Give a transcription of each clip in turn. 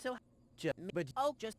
So, but I'll just...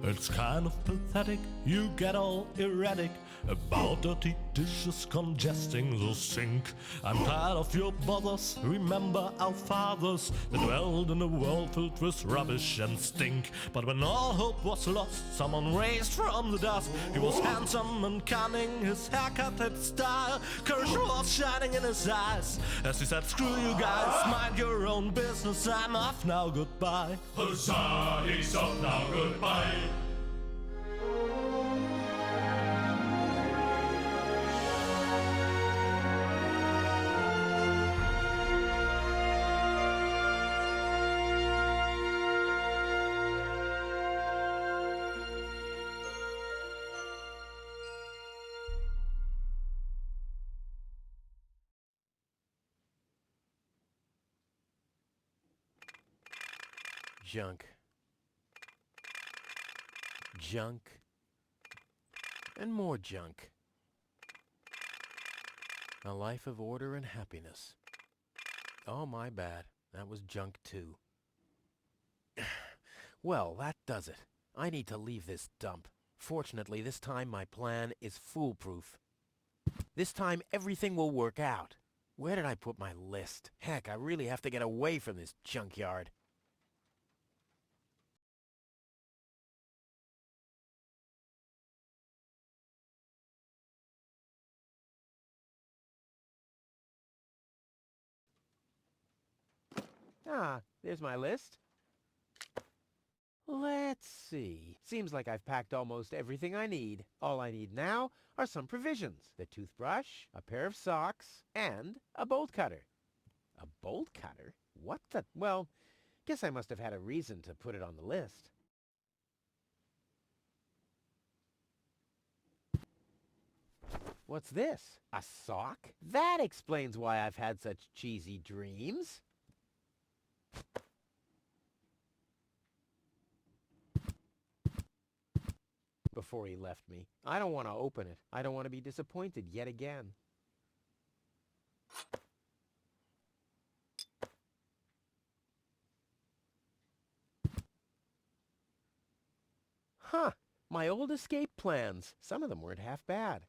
It's kind of pathetic, you get all erratic about dirty dishes congesting the sink. I'm tired of your bothers, remember our fathers that dwelled in a world filled with rubbish and stink. But when all hope was lost, someone raised from the dust. He was handsome and cunning, his haircut had style. Courage was shining in his eyes as he said, screw you guys, mind your own business, I'm off now, goodbye. Huzzah, he's off now, goodbye. Junk. Junk. And more junk. A life of order and happiness. Oh, my bad. That was junk too. Well, that does it. I need to leave this dump. Fortunately, this time my plan is foolproof. This time everything will work out. Where did I put my list? Heck, I really have to get away from this junkyard. Ah, there's my list. Let's see. Seems like I've packed almost everything I need. All I need now are some provisions. The toothbrush, a pair of socks, and a bolt cutter. A bolt cutter? What the... Well, guess I must have had a reason to put it on the list. What's this? A sock? That explains why I've had such cheesy dreams. Before he left me. I don't want to open it. I don't want to be disappointed yet again. Huh. My old escape plans. Some of them weren't half bad.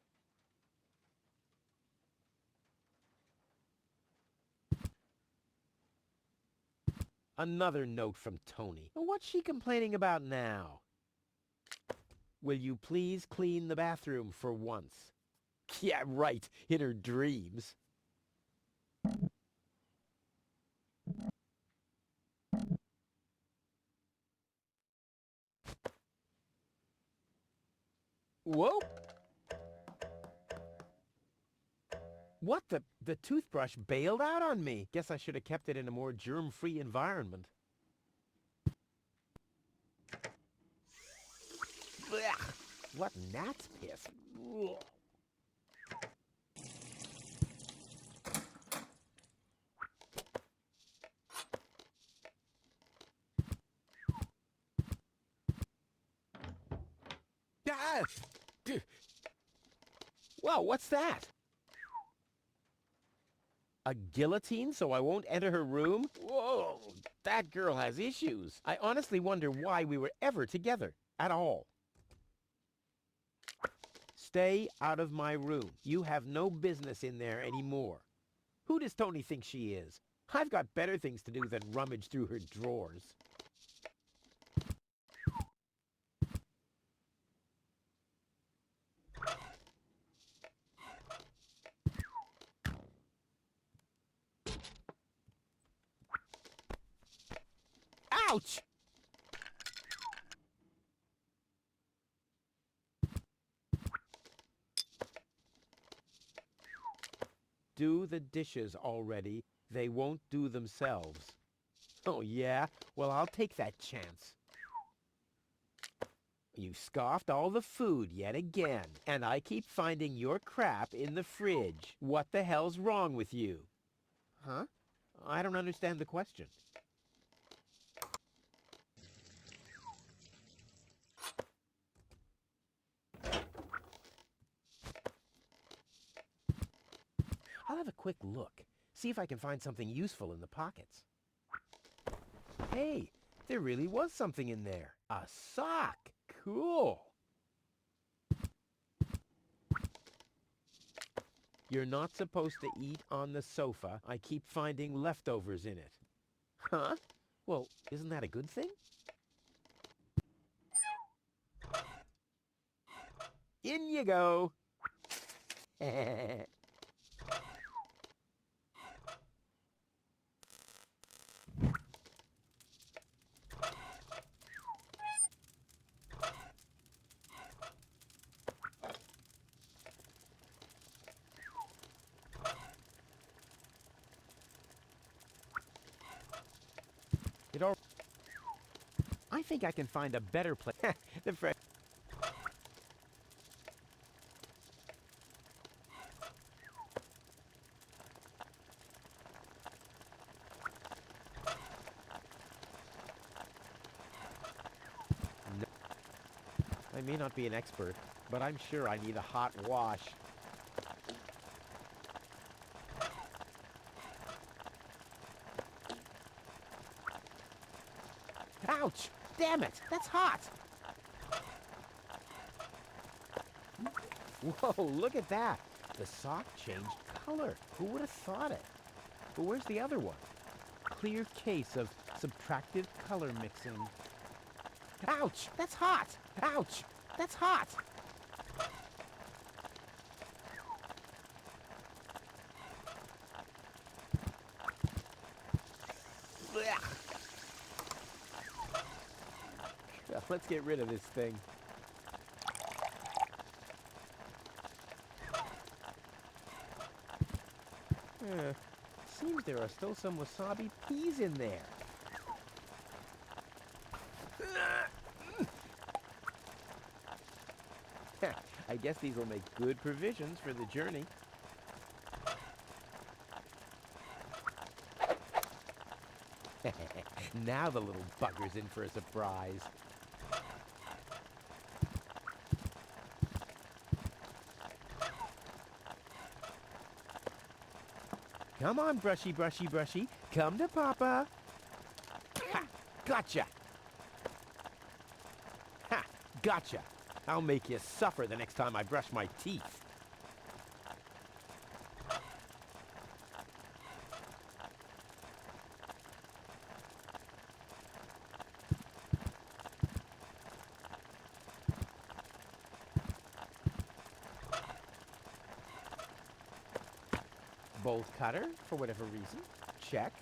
Another note from Tony. What's she complaining about now? Will you please clean the bathroom for once? Yeah, right, in her dreams. Whoa! What the toothbrush bailed out on me. Guess I should have kept it in a more germ-free environment. Blech. What gnat's piss. Ugh. Ah! Whoa, what's that? A guillotine so I won't enter her room? Whoa, that girl has issues. I honestly wonder why we were ever together at all. Stay out of my room. You have no business in there anymore. Who does Tony think she is? I've got better things to do than rummage through her drawers. Ouch! Do the dishes already. They won't do themselves. Oh, yeah? Well, I'll take that chance. You scoffed all the food yet again, and I keep finding your crap in the fridge. What the hell's wrong with you? Huh? I don't understand the question. I'll have a quick look, see if I can find something useful in the pockets. Hey, there really was something in there. A sock. Cool. You're not supposed to eat on the sofa. I keep finding leftovers in it. Huh? Well, isn't that a good thing? In you go. I think I can find a better place. The fresh. No. I may not be an expert, but I'm sure I need a hot wash. Ouch! Damn it! That's hot! Whoa, look at that! The sock changed color. Who would have thought it? But where's the other one? Clear case of subtractive color mixing. Ouch! That's hot! Ouch! That's hot! Blech. Let's get rid of this thing. Seems there are still some wasabi peas in there. I guess these will make good provisions for the journey. Now the little bugger's in for a surprise. Come on, brushy, brushy, brushy. Come to Papa. Ha! Gotcha! Ha! Gotcha! I'll make you suffer the next time I brush my teeth. Bolt cutter, for whatever reason. Check.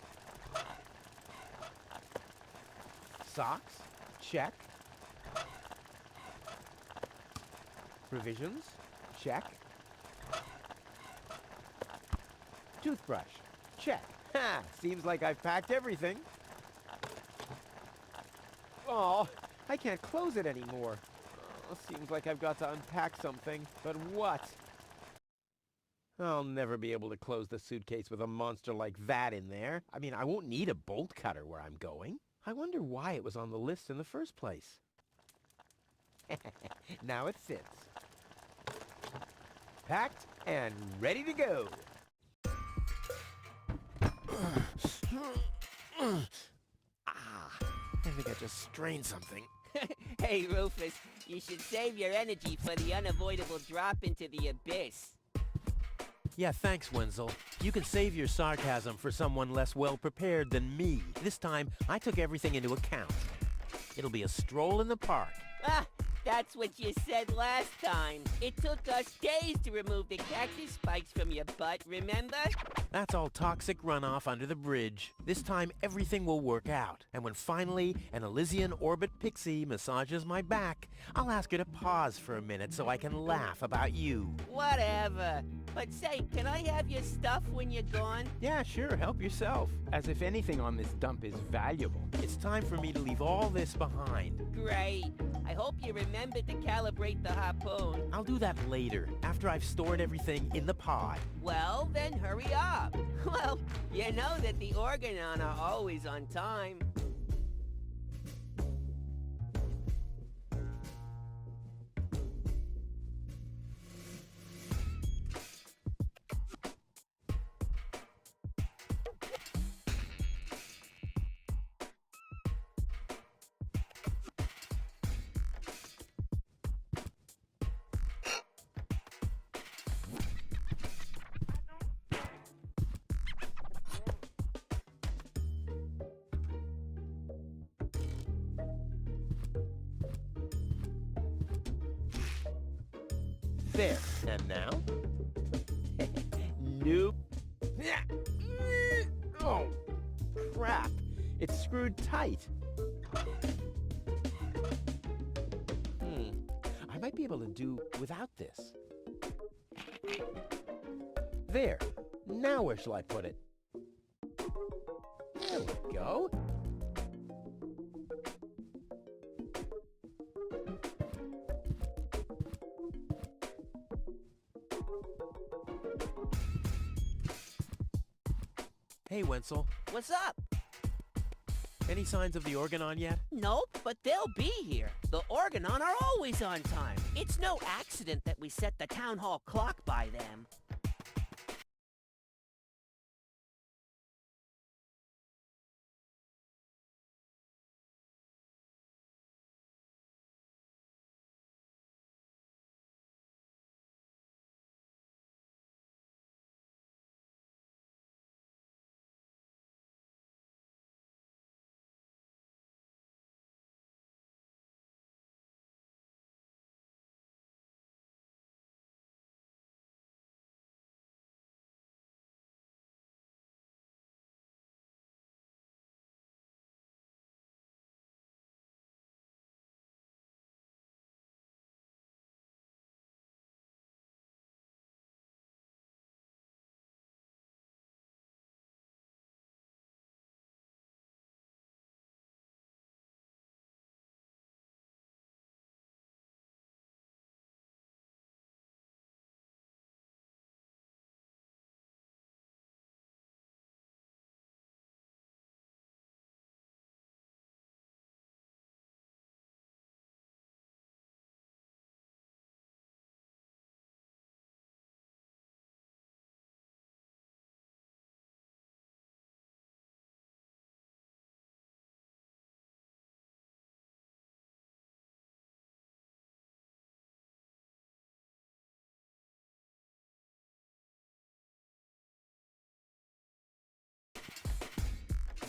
Socks. Check. Provisions. Check. Toothbrush. Check. Ha! Seems like I've packed everything. Oh, I can't close it anymore. Oh, seems like I've got to unpack something. But what? I'll never be able to close the suitcase with a monster like that in there. I mean, I won't need a bolt cutter where I'm going. I wonder why it was on the list in the first place. Now it fits. Packed and ready to go. I think I just strained something. Hey, Rufus, you should save your energy for the unavoidable drop into the abyss. Yeah, thanks, Wenzel. You can save your sarcasm for someone less well-prepared than me. This time, I took everything into account. It'll be a stroll in the park. Ah, that's what you said last time. It took us days to remove the cactus spikes from your butt, remember? That's all toxic runoff under the bridge. This time, everything will work out. And when finally an Elysian orbit pixie massages my back, I'll ask her to pause for a minute so I can laugh about you. Whatever. But say, can I have your stuff when you're gone? Yeah, sure, help yourself. As if anything on this dump is valuable. It's time for me to leave all this behind. Great. I hope you remember to calibrate the harpoon. I'll do that later, after I've stored everything in the pod. Well, then hurry up. Well, you know that the Organon are always on time. There. And now? Nope. Oh, crap. It's screwed tight. I might be able to do without this. There. Now where shall I put it? There we go. Hey, Wenzel. What's up? Any signs of the Organon yet? Nope, but they'll be here. The Organon are always on time. It's no accident that we set the town hall clock by them.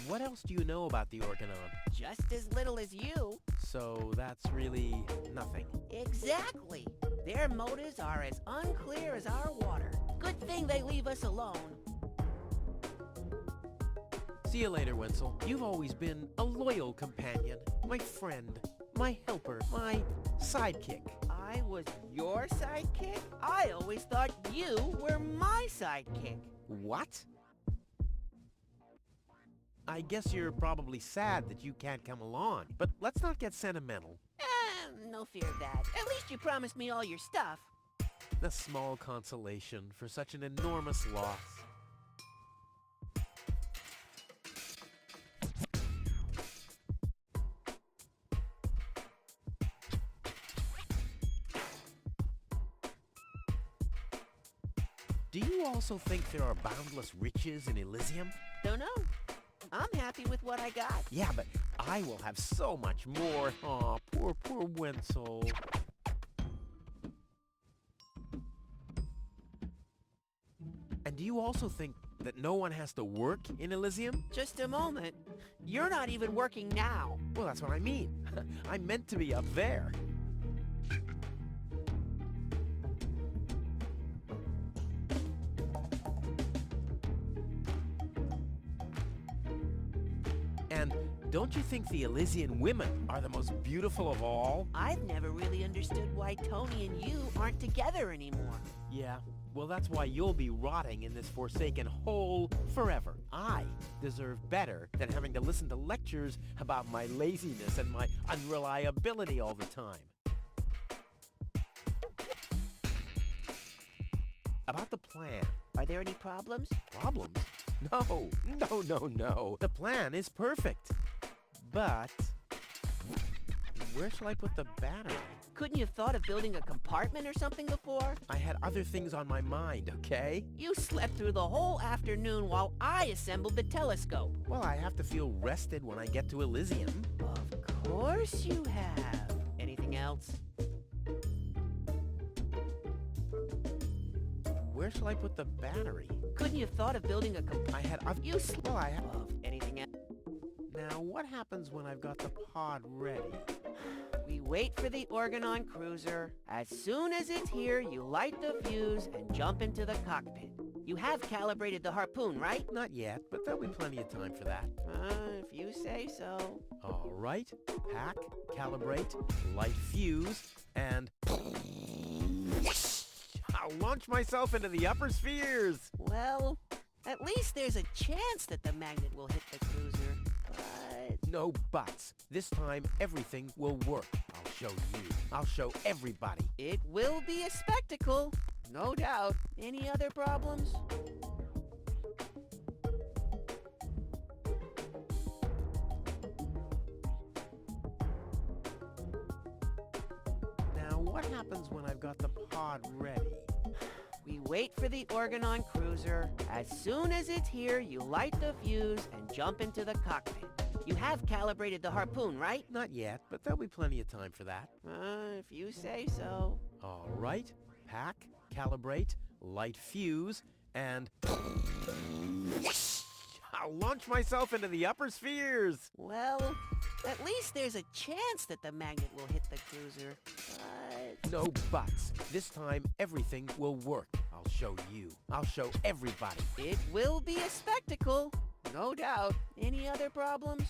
What else do you know about the Organon? Just as little as you. So that's really nothing. Exactly. Their motives are as unclear as our water. Good thing they leave us alone. See you later, Wenzel. You've always been a loyal companion, my friend, my helper, my sidekick. I was your sidekick? I always thought you were my sidekick. What? I guess you're probably sad that you can't come along, but let's not get sentimental. No fear of that. At least you promised me all your stuff. A small consolation for such an enormous loss. Do you also think there are boundless riches in Elysium? Don't know. I'm happy with what I got. Yeah, but I will have so much more. Aw, poor Wenzel. And do you also think that no one has to work in Elysium? Just a moment. You're not even working now. Well, that's what I mean. I'm meant to be up there. And don't you think the Elysian women are the most beautiful of all? I've never really understood why Tony and you aren't together anymore. Yeah, well, that's why you'll be rotting in this forsaken hole forever. I deserve better than having to listen to lectures about my laziness and my unreliability all the time. About the plan. Are there any problems? Problems? No. The plan is perfect. But where shall I put the battery? Couldn't you have thought of building a compartment or something before? I had other things on my mind, okay? You slept through the whole afternoon while I assembled the telescope. Well, I have to feel rested when I get to Elysium. Of course you have. Anything else? Where shall I put the battery? Couldn't you have thought of building a I had other... You slept Well, I have... of anything else? Now, what happens when I've got the pod ready? We wait for the Organon cruiser. As soon as it's here, you light the fuse and jump into the cockpit. You have calibrated the harpoon, right? Not yet, but there'll be plenty of time for that. If you say so. All right. Pack, calibrate, light fuse, and... I'll launch myself into the upper spheres! Well, at least there's a chance that the magnet will hit the cruiser. But... No buts. This time, everything will work. I'll show you. I'll show everybody. it will be a spectacle, no doubt. Any other problems? Now, what happens when I've got the pod ready? We wait for the Organon cruiser. As soon as it's here, you light the fuse and jump into the cockpit. You have calibrated the harpoon, right? Not yet, but there'll be plenty of time for that. If you say so. All right. Pack, calibrate, light fuse, and... I'll launch myself into the upper spheres! Well, at least there's a chance that the magnet will hit the cruiser. But... No buts. This time, everything will work. I'll show you. I'll show everybody. it will be a spectacle, no doubt. Any other problems?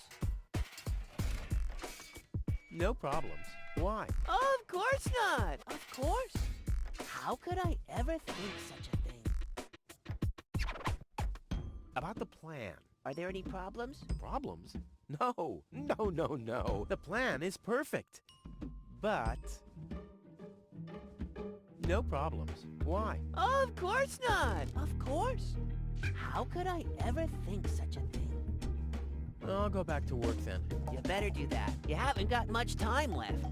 No problems. Why? Of course not! Of course! How could I ever think such a thing? About the plan. Are there any problems? Problems? No. No. The plan is perfect. But... no problems. Why? Of course not! Of course! How could I ever think such a thing? I'll go back to work then. You better do that. You haven't got much time left.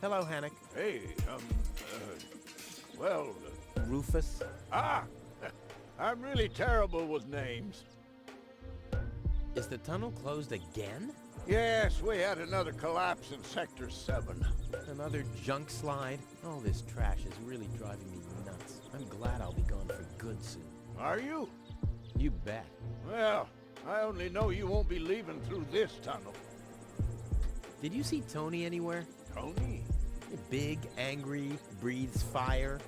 Hello, Hannock. Hey, well, Rufus. I'm really terrible with names. Is the tunnel closed again? Yes, we had another collapse in Sector 7. Another junk slide? All this trash is really driving me nuts. I'm glad I'll be gone for good soon. Are you? You bet. Well, I only know you won't be leaving through this tunnel. Did you see Tony anywhere? Tony? Big, angry, breathes fire.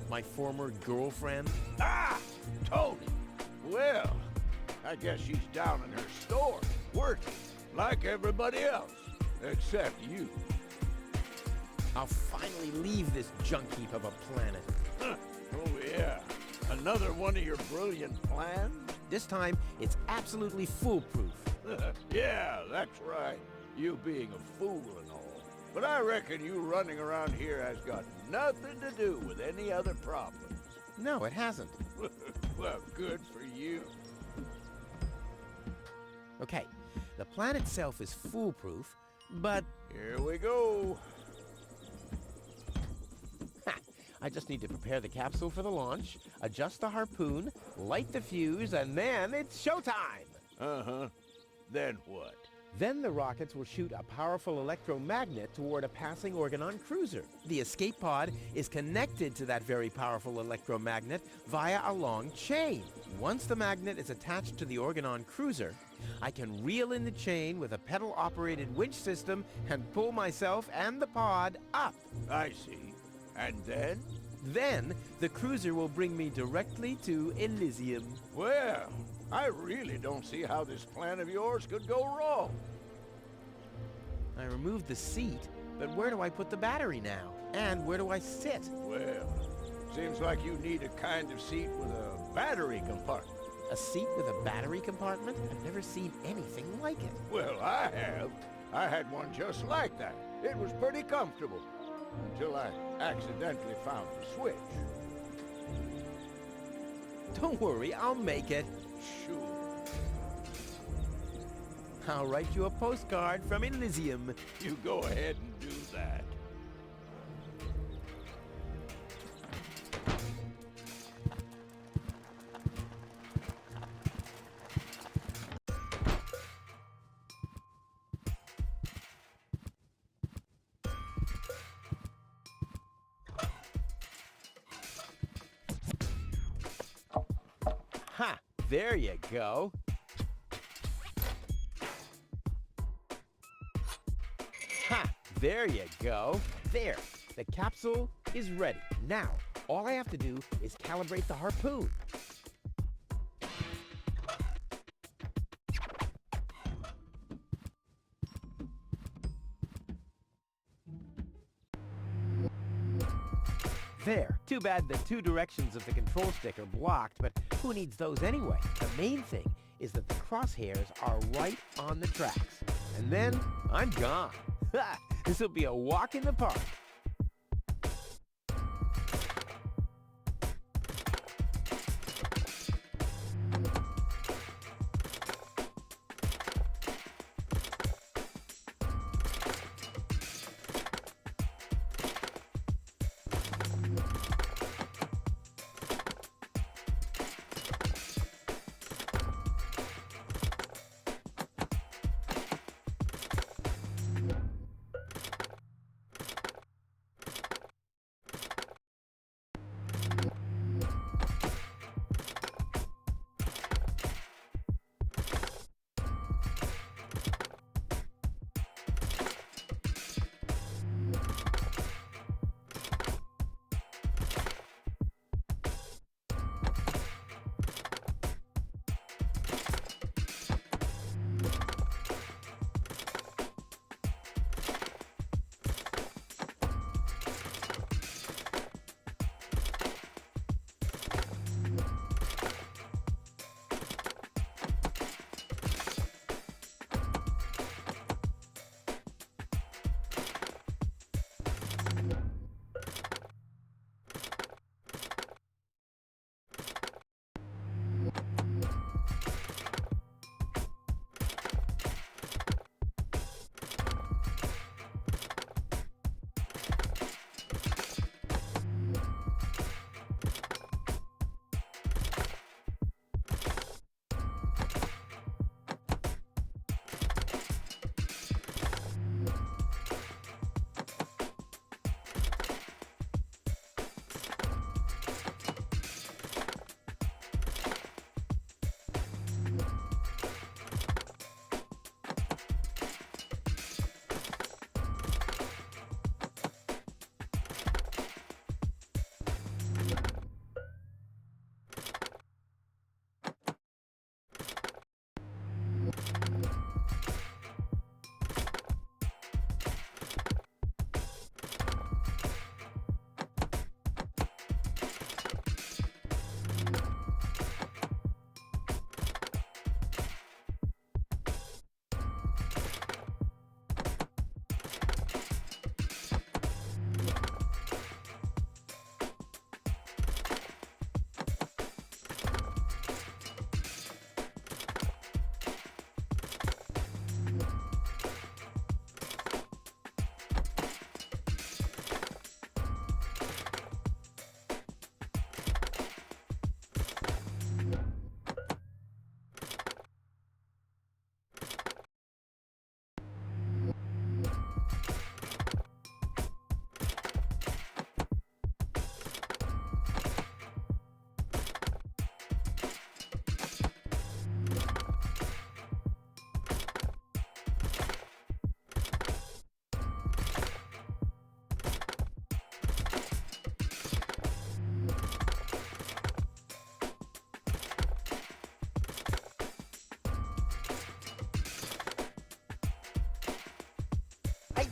My former girlfriend. Tony! Well, I guess she's down in her store, working, like everybody else, except you. I'll finally leave this junk heap of a planet. Oh yeah, another one of your brilliant plans? This time, it's absolutely foolproof. Yeah, that's right, you being a fool and all. But I reckon you running around here has got nothing to do with any other problems. No, it hasn't. Well, good for you. Okay, the plan itself is foolproof, but... Here we go. I just need to prepare the capsule for the launch, adjust the harpoon, light the fuse, and then it's showtime! Uh-huh. Then what? Then the rockets will shoot a powerful electromagnet toward a passing Organon cruiser. The escape pod is connected to that very powerful electromagnet via a long chain. Once the magnet is attached to the Organon cruiser, I can reel in the chain with a pedal-operated winch system and pull myself and the pod up. I see. And then? Then, the cruiser will bring me directly to Elysium. Well, I really don't see how this plan of yours could go wrong. I removed the seat, but where do I put the battery now? And where do I sit? Well, seems like you need a kind of seat with a battery compartment. A seat with a battery compartment? I've never seen anything like it. Well, I have. I had one just like that. It was pretty comfortable. Until I accidentally found the switch. Don't worry, I'll make it. Sure. I'll write you a postcard from Elysium. You go ahead and do that. There you go. Ha! There you go. There. The capsule is ready. Now, all I have to do is calibrate the harpoon. There. Too bad the two directions of the control stick are blocked, but who needs those anyway? The main thing is that the crosshairs are right on the tracks. And then I'm gone. Ha! This will be a walk in the park.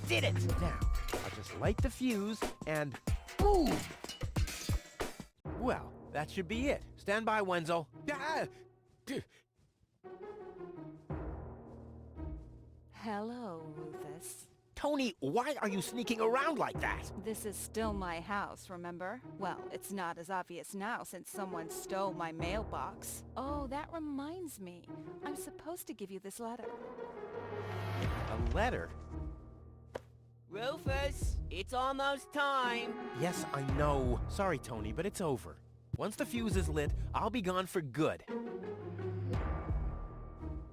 Did it! Now, I'll just light the fuse and boom! Well, that should be it. Stand by, Wenzel. Ah! Hello, Rufus. Tony, why are you sneaking around like that? This is still my house, remember? Well, it's not as obvious now since someone stole my mailbox. Oh, that reminds me. I'm supposed to give you this letter. A letter? Rufus, it's almost time. Yes, I know. Sorry, Tony, but it's over. Once the fuse is lit, I'll be gone for good.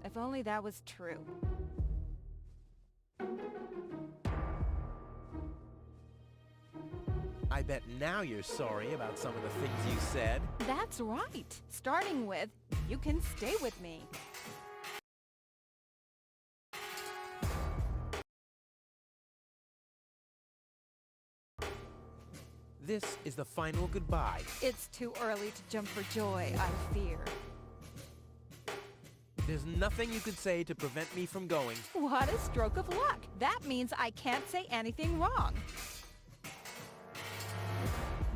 If only that was true. I bet now you're sorry about some of the things you said. That's right. Starting with, You can stay with me. This is the final goodbye. It's too early to jump for joy, I fear. There's nothing you could say to prevent me from going. What a stroke of luck. That means I can't say anything wrong.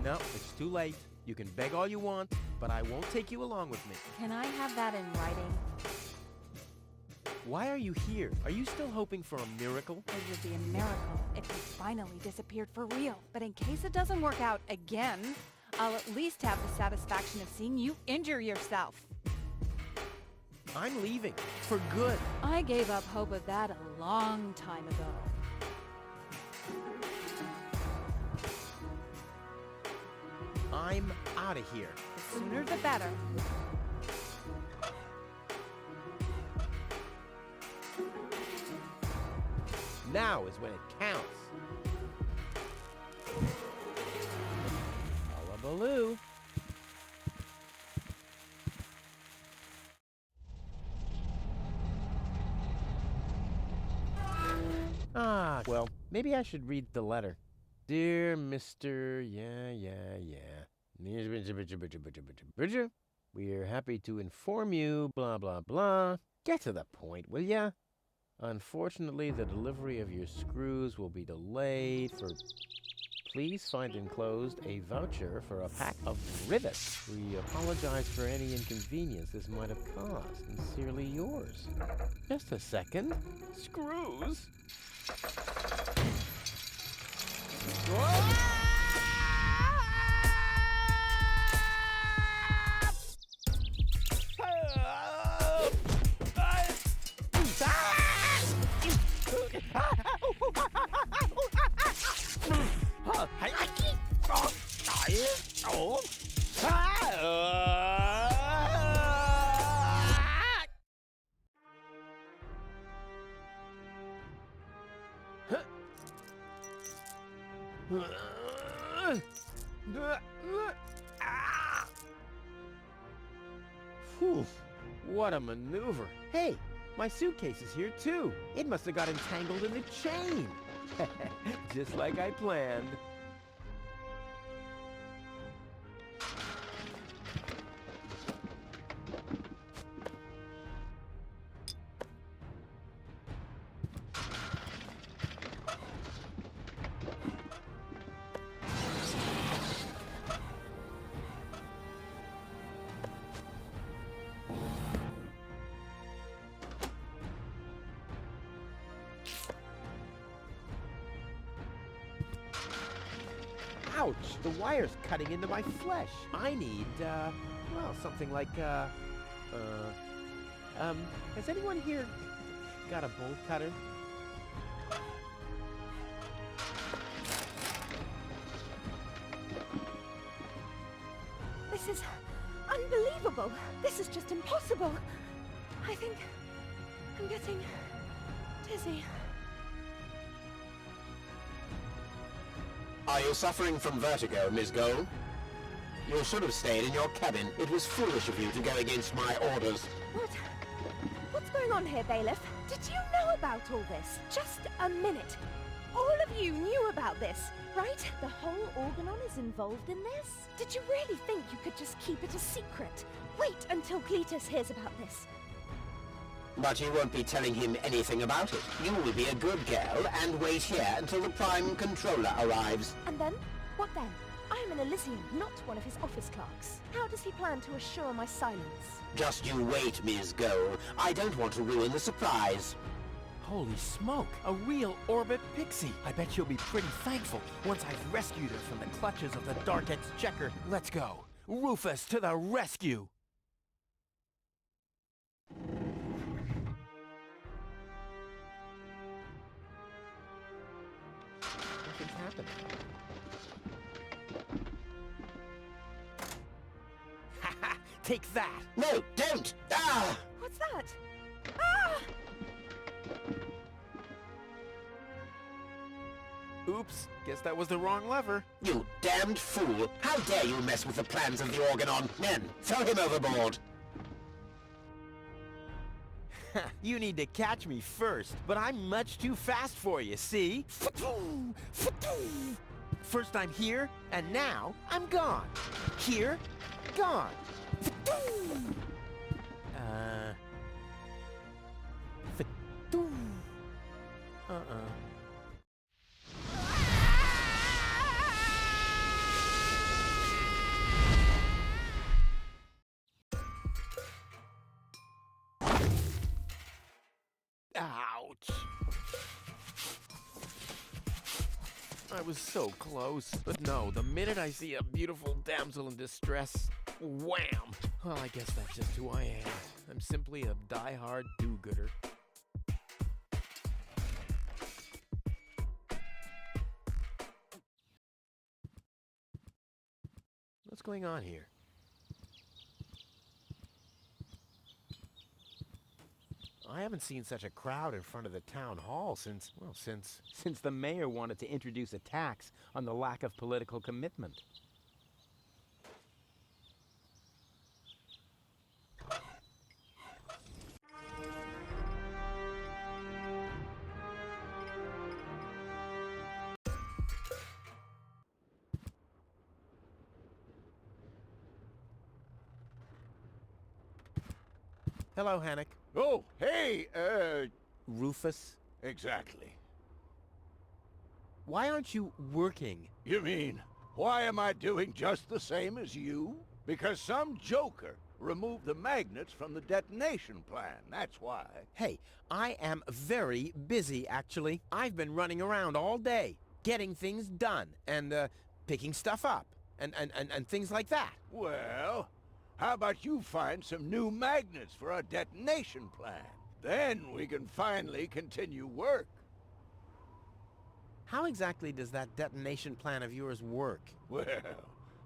No, it's too late. You can beg all you want, but I won't take you along with me. Can I have that in writing? Why are you here? Are you still hoping for a miracle? It would be a miracle if you finally disappeared for real. But in case it doesn't work out again, I'll at least have the satisfaction of seeing you injure yourself. I'm leaving. For good. I gave up hope of that a long time ago. I'm out of here. The sooner the better. Now is when it counts. Hullabaloo. Ah, well, maybe I should read the letter. Dear Mr. Bridger, we are happy to inform you, blah, blah, blah. Get to the point, will ya? Unfortunately, the delivery of your screws will be delayed for... Please find enclosed a voucher for a pack of rivets. We apologize for any inconvenience this might have caused. Sincerely yours. Just a second. Screws? Phew, what a maneuver. Hey, my suitcase is here too. It must have got entangled in the chain. Just like I planned. Ouch! The wire's cutting into my flesh. I need, well, something like, has anyone here got a bolt cutter? This is unbelievable. This is just impossible. I think I'm getting dizzy. Are you suffering from vertigo, Miss Gold? You should have stayed in your cabin. It was foolish of you to go against my orders. What's going on here, Bailiff? Did you know about all this? Just a minute. All of you knew about this, right? The whole Organon is involved in this? Did you really think you could just keep it a secret? Wait until Cletus hears about this. But you won't be telling him anything about it. You will be a good girl and wait here until the Prime Controller arrives. And then? What then? I am an Elysian, not one of his office clerks. How does he plan to assure my silence? Just you wait, Miss Gold. I don't want to ruin the surprise. Holy smoke! A real orbit pixie! I bet you'll be pretty thankful once I've rescued her from the clutches of the Dark Exchequer. Let's go! Rufus to the rescue! Nothing's happening. Ha ha! Take that! No, don't! Ah! What's that? Ah! Oops, guess that was the wrong lever. You damned fool! How dare you mess with the plans of the Organon? Men, throw him overboard! You need to catch me first, but I'm much too fast for you, see? First I'm here, and now I'm gone. Here, gone. Ouch. I was so close. But no, the minute I see a beautiful damsel in distress, wham! Well, I guess that's just who I am. I'm simply a die-hard do-gooder. What's going on here? I haven't seen such a crowd in front of the town hall since the mayor wanted to introduce a tax on the lack of political commitment. Hello, Hannock. Oh, hey, Rufus, exactly. why aren't you working? You mean, why am I doing just the same as you? Because some joker removed the magnets from the detonation plan, that's why. Hey, I am very busy, actually. I've been running around all day, getting things done, and, picking stuff up, and things like that. Well, how about you find some new magnets for our detonation plan? Then we can finally continue work. How exactly does that detonation plan of yours work? Well,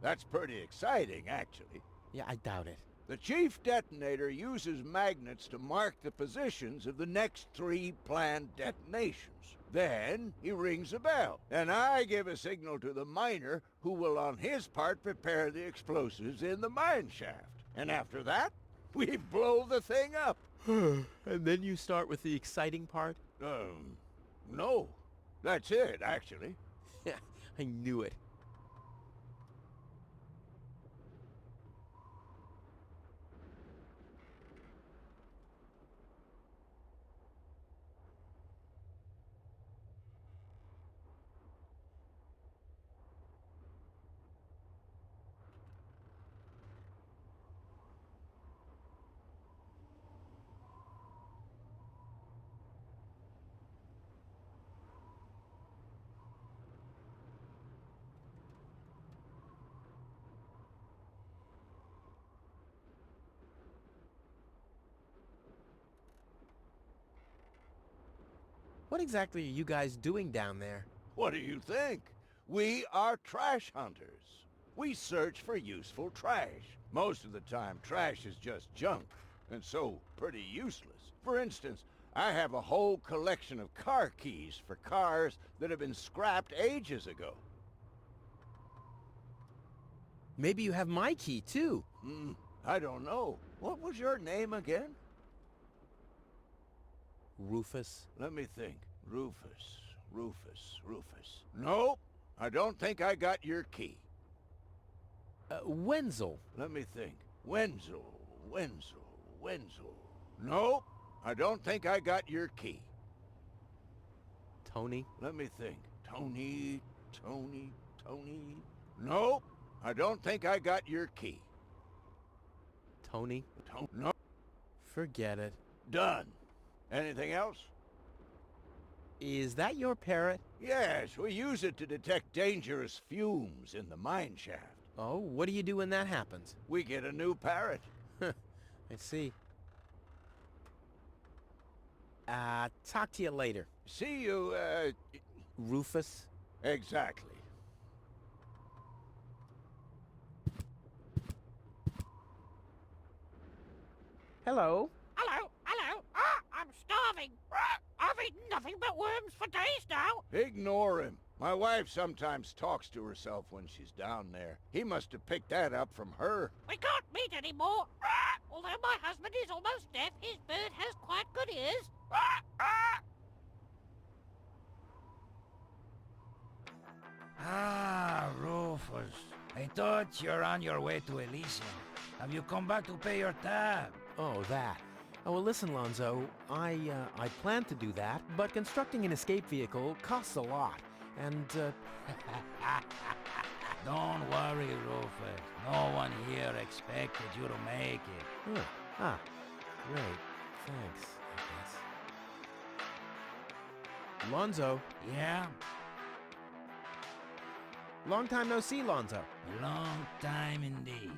that's pretty exciting, actually. Yeah, I doubt it. The chief detonator uses magnets to mark the positions of the next 3 planned detonations. Then he rings a bell, and I give a signal to the miner who will on his part prepare the explosives in the mine shaft. And after that, we blow the thing up. And then you start with the exciting part? No. That's it, actually. Yeah, I knew it. What exactly are you guys doing down there? What do you think? We are trash hunters. We search for useful trash. Most of the time, trash is just junk, and so pretty useless. For instance, I have a whole collection of car keys for cars that have been scrapped ages ago. Maybe you have my key, too. I don't know. What was your name again? Rufus. Let me think. Rufus. Nope. I don't think I got your key. Wenzel. Let me think. Wenzel. Nope. I don't think I got your key. Tony. Let me think. Tony. Nope. I don't think I got your key. Tony. No. Forget it. Done. Anything else? Is that your parrot? Yes, we use it to detect dangerous fumes in the mine shaft. Oh, what do you do when that happens? We get a new parrot. I see. Talk to you later. See you, Rufus. Exactly. Hello. Hello. I'm starving. I've eaten nothing but worms for days now. Ignore him. My wife sometimes talks to herself when she's down there. He must have picked that up from her. We can't meet anymore. Although my husband is almost deaf, his bird has quite good ears. Ah, Rufus. I thought you're on your way to Elysium. Have you come back to pay your tab? Oh, that. Oh, well, listen, Lonzo. I plan to do that, but constructing an escape vehicle costs a lot. And, Don't worry, Rufus. No one here expected you to make it. Great. Thanks, I guess. Lonzo. Yeah? Long time no see, Lonzo. A long time indeed.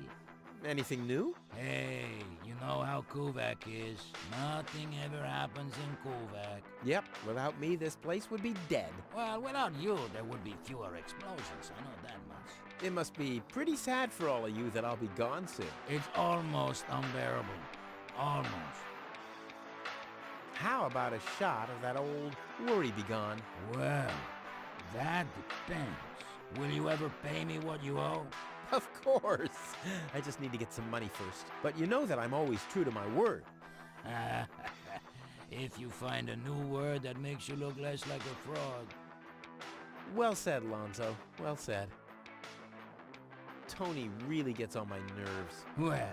Anything new? Hey, you know how Kuvak is. Nothing ever happens in Kuvak. Yep, without me, this place would be dead. Well, without you, there would be fewer explosions. I know that much. It must be pretty sad for all of you that I'll be gone soon. It's almost unbearable. Almost. How about a shot of that old worry begone? Well, that depends. Will you ever pay me what you owe? Of course. I just need to get some money first. But you know that I'm always true to my word. If you find a new word that makes you look less like a fraud. Well said, Lonzo. Well said. Tony really gets on my nerves. Well,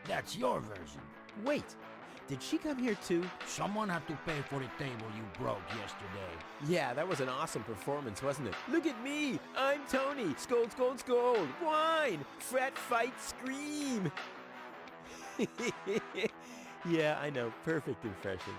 that's your version. Wait, did she come here too? Someone had to pay for the table you broke yesterday. Yeah, that was an awesome performance, wasn't it? Look at me! I'm Tony! Scold, scold, scold! Whine! Fret, fight, scream! Yeah, I know. Perfect impression.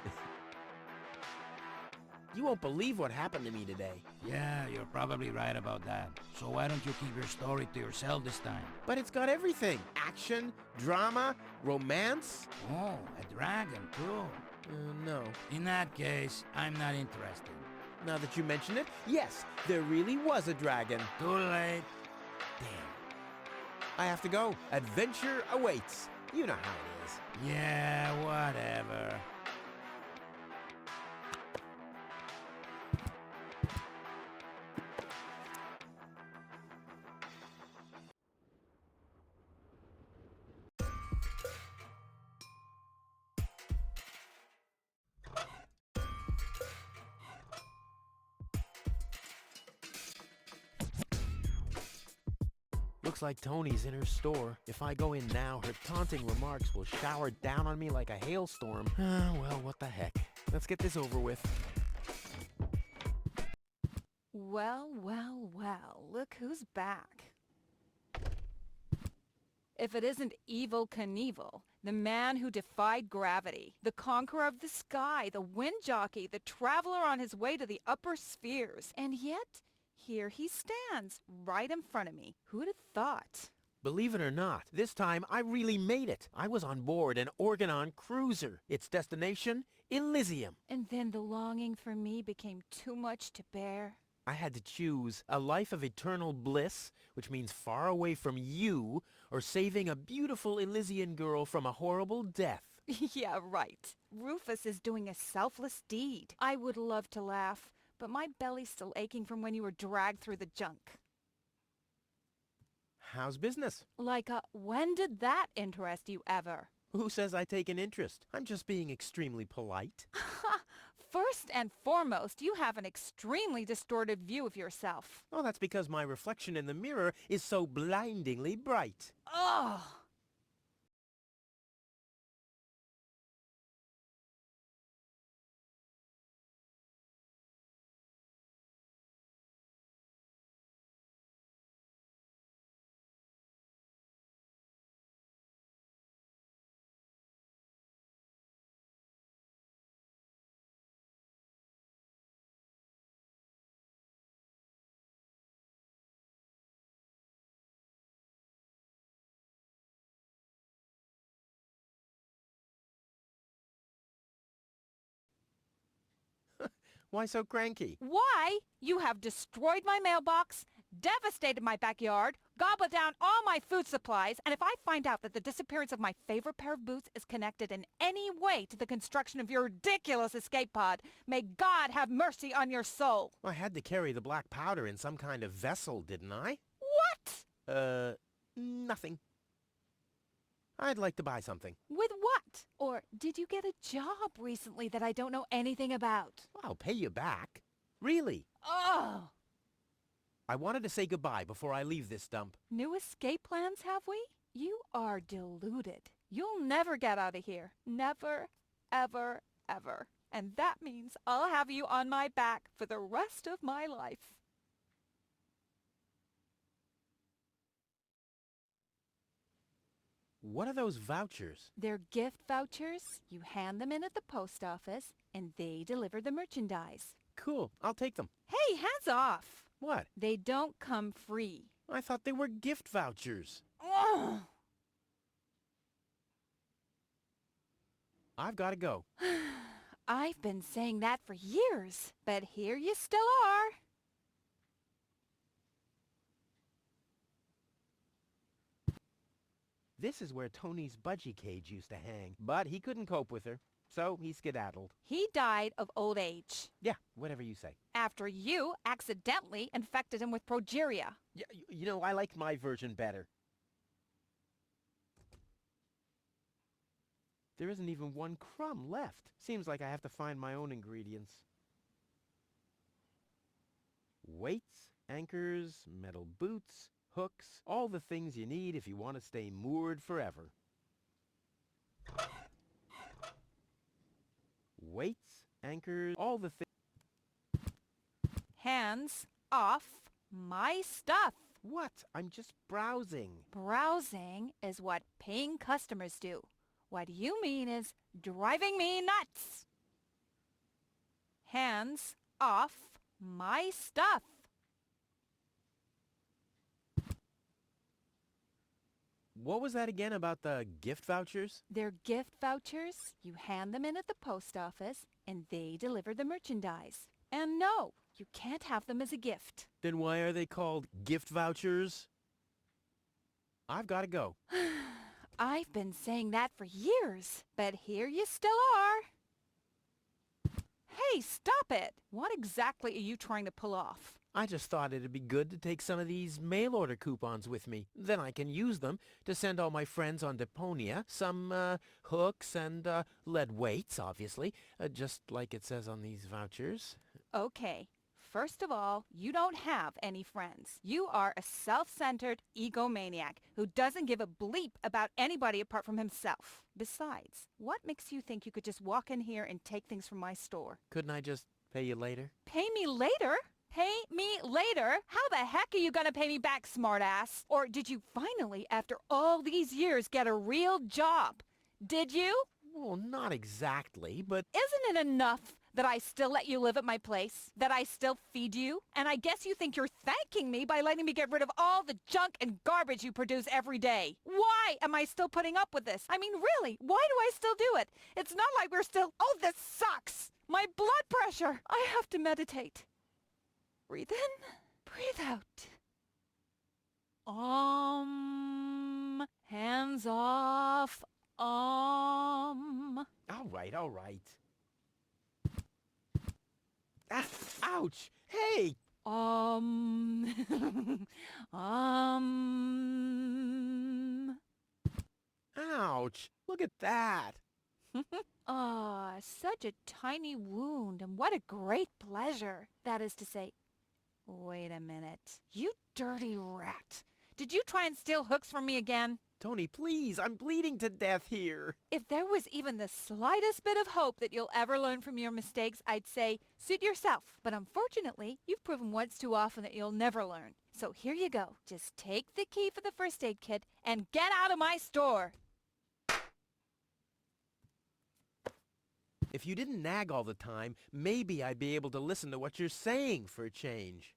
You won't believe what happened to me today. Yeah, you're probably right about that. So why don't you keep your story to yourself this time? But it's got everything. Action, drama, romance. Oh, a dragon too. No. In that case, I'm not interested. Now that you mention it, yes, there really was a dragon. Too late. Damn. I have to go. Adventure awaits. You know how it is. Yeah, whatever. Looks like Tony's in her store. If I go in now, her taunting remarks will shower down on me like a hailstorm. Well, what the heck. Let's get this over with. Well, well, well, look who's back. If it isn't Evil Knievel, the man who defied gravity, the conqueror of the sky, the wind jockey, the traveler on his way to the upper spheres, and yet here he stands, right in front of me. Who'd have thought? Believe it or not, this time I really made it. I was on board an Organon cruiser. Its destination, Elysium. And then the longing for me became too much to bear. I had to choose a life of eternal bliss, which means far away from you, or saving a beautiful Elysian girl from a horrible death. Yeah, right. Rufus is doing a selfless deed. I would love to laugh, but my belly's still aching from when you were dragged through the junk. How's business? Like, when did that interest you ever? Who says I take an interest? I'm just being extremely polite. First and foremost, you have an extremely distorted view of yourself. Oh, that's because my reflection in the mirror is so blindingly bright. Ugh! Why so cranky? Why? You have destroyed my mailbox, devastated my backyard, gobbled down all my food supplies, and if I find out that the disappearance of my favorite pair of boots is connected in any way to the construction of your ridiculous escape pod, may God have mercy on your soul. I had to carry the black powder in some kind of vessel, didn't I? What? Nothing. I'd like to buy something. With what? Or did you get a job recently that I don't know anything about? I'll pay you back. Really. Oh! I wanted to say goodbye before I leave this dump. New escape plans, have we? You are deluded. You'll never get out of here. Never, ever, ever. And that means I'll have you on my back for the rest of my life. What are those vouchers? They're gift vouchers. You hand them in at the post office, and they deliver the merchandise. Cool. I'll take them. Hey, hands off! What? They don't come free. I thought they were gift vouchers. Ugh. I've got to go. I've been saying that for years, but here you still are. This is where Tony's budgie cage used to hang, but he couldn't cope with her, so he skedaddled. He died of old age. Yeah, whatever you say. After you accidentally infected him with progeria. Yeah, you know, I like my version better. There isn't even one crumb left. Seems like I have to find my own ingredients. Weights, anchors, metal boots, hooks, all the things you need if you want to stay moored forever. Weights, anchors, all the things. Hands off my stuff. What? I'm just browsing. Browsing is what paying customers do. What you mean is driving me nuts. Hands off my stuff. What was that again about the gift vouchers? They're gift vouchers. You hand them in at the post office, and they deliver the merchandise. And no, you can't have them as a gift. Then why are they called gift vouchers? I've got to go. I've been saying that for years, but here you still are. Hey, stop it! What exactly are you trying to pull off? I just thought it'd be good to take some of these mail order coupons with me. Then I can use them to send all my friends on Deponia some hooks and lead weights, obviously, just like it says on these vouchers. Okay. First of all, you don't have any friends. You are a self-centered egomaniac who doesn't give a bleep about anybody apart from himself. Besides, what makes you think you could just walk in here and take things from my store? Couldn't I just pay you later? Pay me later? Pay me later? How the heck are you gonna pay me back, smartass? Or did you finally, after all these years, get a real job? Did you? Well, not exactly, but... Isn't it enough that I still let you live at my place? That I still feed you? And I guess you think you're thanking me by letting me get rid of all the junk and garbage you produce every day. Why am I still putting up with this? I mean, really, why do I still do it? It's not like we're still... Oh, this sucks! My blood pressure! I have to meditate. Breathe in, breathe out. Hands off. All right, all right. Ah, ouch! Hey! Ouch! Look at that! Ah, such a tiny wound, and what a great pleasure. That is to say, wait a minute. You dirty rat. Did you try and steal hooks from me again? Tony, please, I'm bleeding to death here. If there was even the slightest bit of hope that you'll ever learn from your mistakes, I'd say, suit yourself. But unfortunately, you've proven once too often that you'll never learn. So here you go. Just take the key for the first aid kit and get out of my store. If you didn't nag all the time, maybe I'd be able to listen to what you're saying for a change.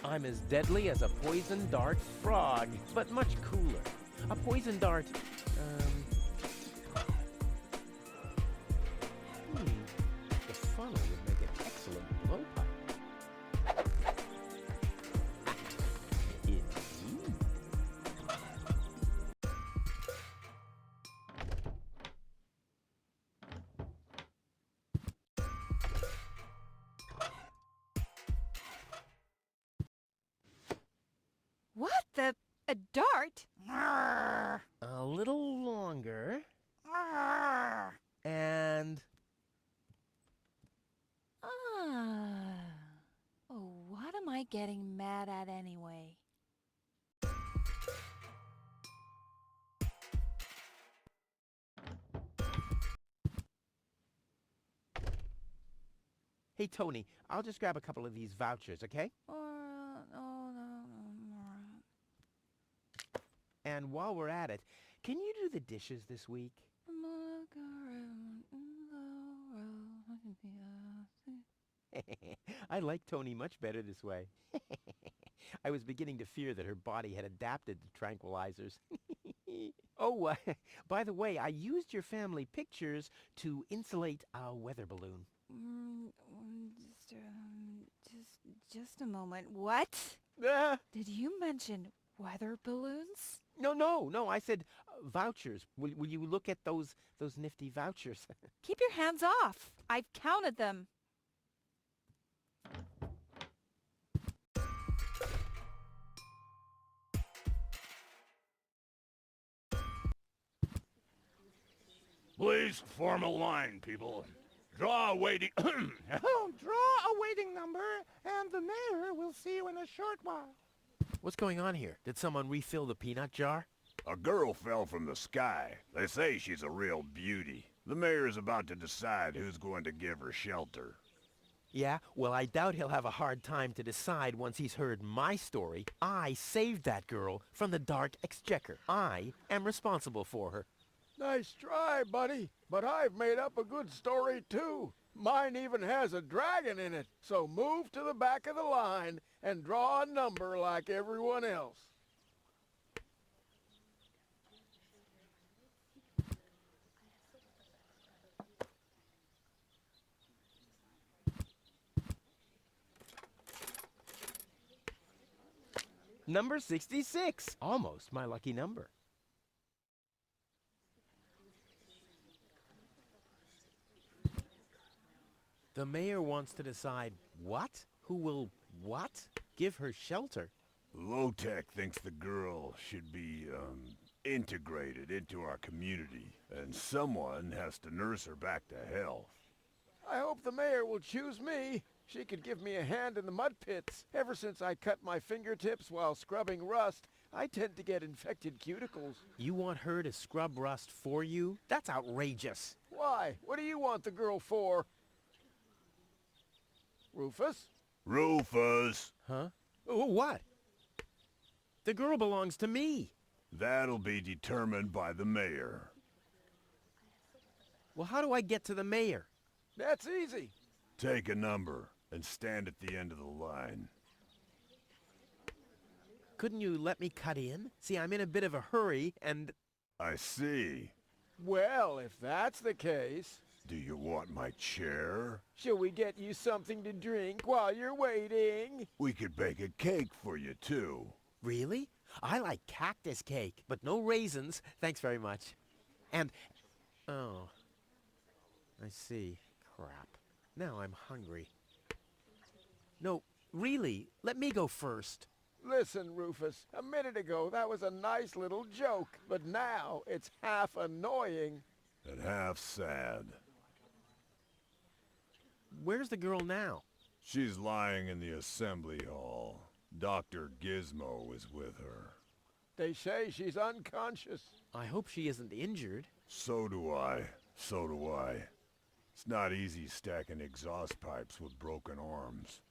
I'm as deadly as a poison dart frog, but much cooler. A poison dart, the funnel would make an excellent blowpipe. Indeed. What the? A dart? A little longer. And Oh, what am I getting mad at anyway? hey, Tony, I'll just grab a couple of these vouchers, okay? And while we're at it, can you do the dishes this week? I like Tony much better this way. I was beginning to fear that her body had adapted to tranquilizers. Oh, by the way, I used your family pictures to insulate a weather balloon. Just a moment. What? Did you mention weather balloons? No, I said vouchers. Will you look at those nifty vouchers? Keep your hands off. I've counted them. Please form a line, people. Draw a waiting... Draw a waiting number, and the mayor will see you in a short while. What's going on here? Did someone refill the peanut jar? A girl fell from the sky. They say she's a real beauty. The mayor is about to decide who's going to give her shelter. Yeah, well, I doubt he'll have a hard time to decide once he's heard my story. I saved that girl from the Dark Exchequer. I am responsible for her. Nice try, buddy. But I've made up a good story, too. Mine even has a dragon in it. So move to the back of the line and draw a number like everyone else. Number 66. Almost my lucky number. The mayor wants to decide what? Who will what? Give her shelter? Low-Tech thinks the girl should be, integrated into our community, and someone has to nurse her back to health. I hope the mayor will choose me. She could give me a hand in the mud pits. Ever since I cut my fingertips while scrubbing rust, I tend to get infected cuticles. You want her to scrub rust for you? That's outrageous. Why? What do you want the girl for? Rufus? Rufus! Huh? What? The girl belongs to me. That'll be determined by the mayor. Well, how do I get to the mayor? That's easy. Take a number and stand at the end of the line. Couldn't you let me cut in? See, I'm in a bit of a hurry, and... I see. Well, if that's the case... Do you want my chair? Shall we get you something to drink while you're waiting? We could bake a cake for you, too. Really? I like cactus cake, but no raisins. Thanks very much. And... Oh. I see. Crap. Now I'm hungry. No, really, let me go first. Listen, Rufus, a minute ago that was a nice little joke, but now it's half annoying. And half sad. Where's the girl now? She's lying in the assembly hall. Dr. Gizmo is with her. They say she's unconscious. I hope she isn't injured. So do I. So do I. It's not easy stacking exhaust pipes with broken arms.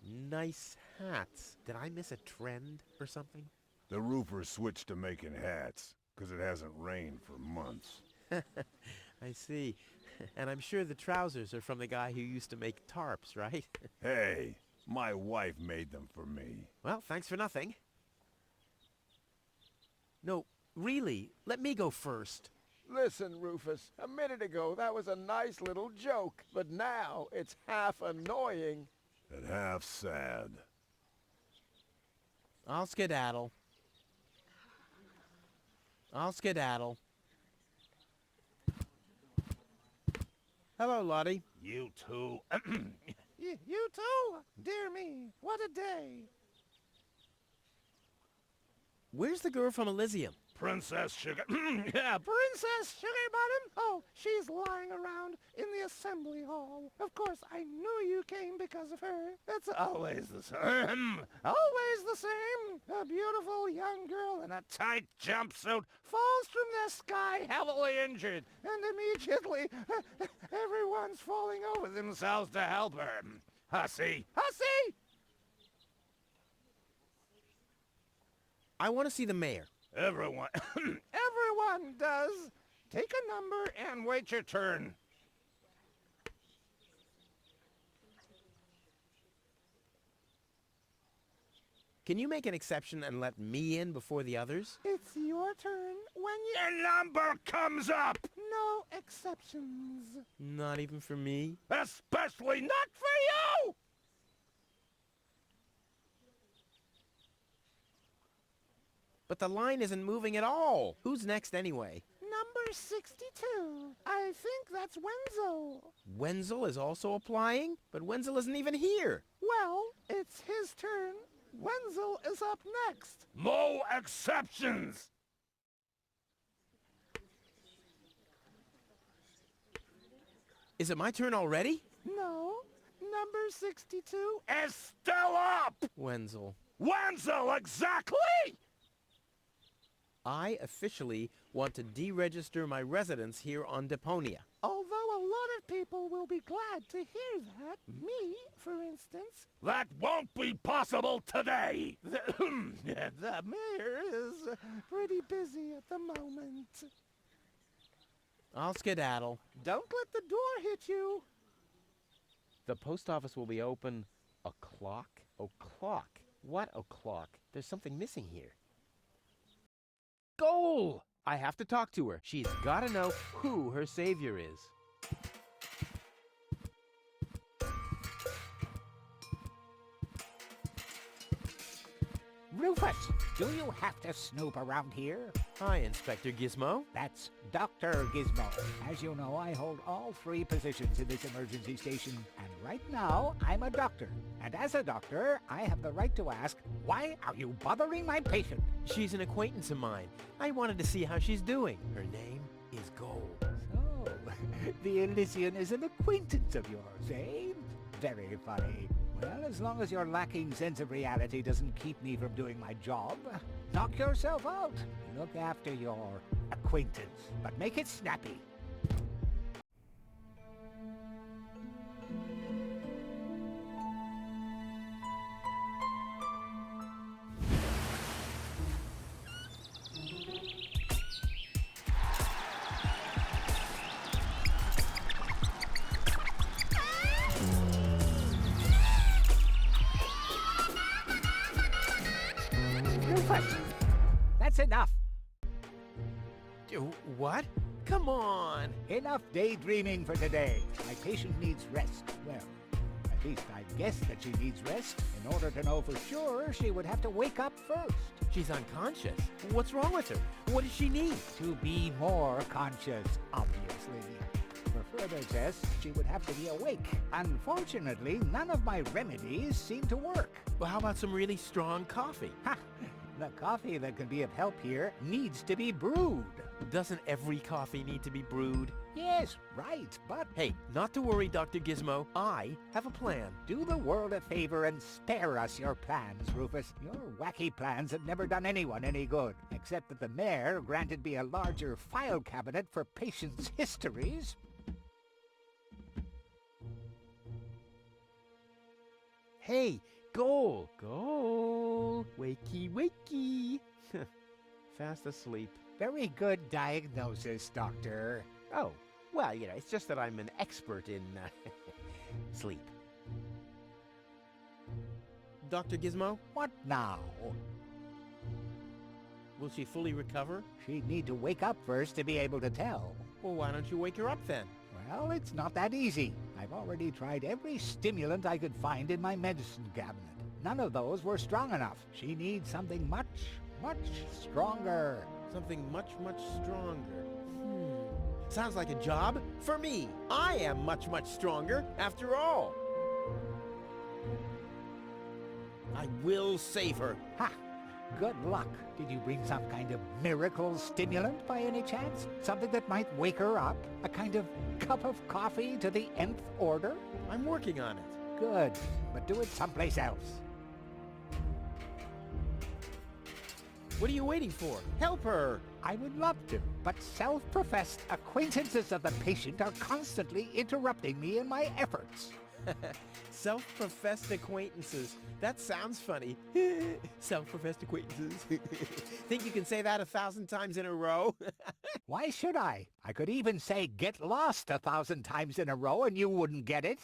Nice hats. Did I miss a trend or something? The roofers switched to making hats, 'cause it hasn't rained for months. I see. And I'm sure the trousers are from the guy who used to make tarps, right? Hey, my wife made them for me. Well, thanks for nothing. No, really, let me go first. Listen, Rufus, a minute ago that was a nice little joke, but now it's half annoying. And half sad. I'll skedaddle. Hello, Lottie. You too. You too? Dear me, what a day. Where's the girl from Elysium? Princess Sugar... Yeah, Princess Sugar Bottom? Oh, she's lying around in the assembly hall. Of course, I knew you came because of her. It's always the same. Always the same. A beautiful young girl in a tight jumpsuit falls from the sky heavily injured, and immediately everyone's falling over themselves to help her. Hussy! Hussy! I want to see the mayor. Everyone... Everyone does. Take a number and wait your turn. Can you make an exception and let me in before the others? It's your turn when Your number comes up! No exceptions. Not even for me? Especially not for you! But the line isn't moving at all. Who's next anyway? Number 62. I think that's Wenzel. Wenzel is also applying? But Wenzel isn't even here. Well, it's his turn. Wenzel is up next. No exceptions! Is it my turn already? No. Number 62 is still up! Wenzel. Wenzel, exactly! I officially want to deregister my residence here on Deponia. Although a lot of people will be glad to hear that. Me, for instance. That won't be possible today! The mayor is pretty busy at the moment. I'll skedaddle. Don't let the door hit you. The post office will be open o'clock? O'clock? What o'clock? There's something missing here. Goal! I have to talk to her. She's gotta know who her savior is. Rufus, do you have to snoop around here? Hi, Inspector Gizmo. That's Dr. Gizmo. As you know, I hold all 3 positions in this emergency station, and right now, I'm a doctor. And as a doctor, I have the right to ask, why are you bothering my patient? She's an acquaintance of mine. I wanted to see how she's doing. Her name is Gold. So, the Elysian is an acquaintance of yours, eh? Very funny. Well, as long as your lacking sense of reality doesn't keep me from doing my job, knock yourself out. Look after your acquaintance, but make it snappy. That's enough. What? Come on! Enough daydreaming for today. My patient needs rest. Well, at least I guess that she needs rest. In order to know for sure, she would have to wake up first. She's unconscious. What's wrong with her? What does she need? To be more conscious, obviously. For further tests, she would have to be awake. Unfortunately, none of my remedies seem to work. Well, how about some really strong coffee? Ha! The coffee that can be of help here needs to be brewed. Doesn't every coffee need to be brewed? Yes, right, but... Hey, not to worry, Dr. Gizmo. I have a plan. Do the world a favor and spare us your plans, Rufus. Your wacky plans have never done anyone any good, except that the mayor granted me a larger file cabinet for patients' histories. Hey, goal! Goal! Wakey, wakey! Fast asleep. Very good diagnosis, Doctor. Oh, well, you know, it's just that I'm an expert in sleep. Dr. Gizmo, What now? will she fully recover? She'd need to wake up first to be able to tell. Well, why don't you wake her up then? Well, it's not that easy. I've already tried every stimulant I could find in my medicine cabinet. None of those were strong enough. She needs something much, much stronger. Something much, much stronger. Sounds like a job for me. I am much, much stronger after all. I will save her. Ha! Good luck. Did you bring some kind of miracle stimulant by any chance? Something that might wake her up? A kind of cup of coffee to the nth order? I'm working on it. Good, but do it someplace else. What are you waiting for? Help her! I would love to, but self-professed acquaintances of the patient are constantly interrupting me in my efforts. Self-professed acquaintances. That sounds funny. Self-professed acquaintances. Think you can say that 1,000 times in a row? Why should I? I could even say get lost 1,000 times in a row and you wouldn't get it.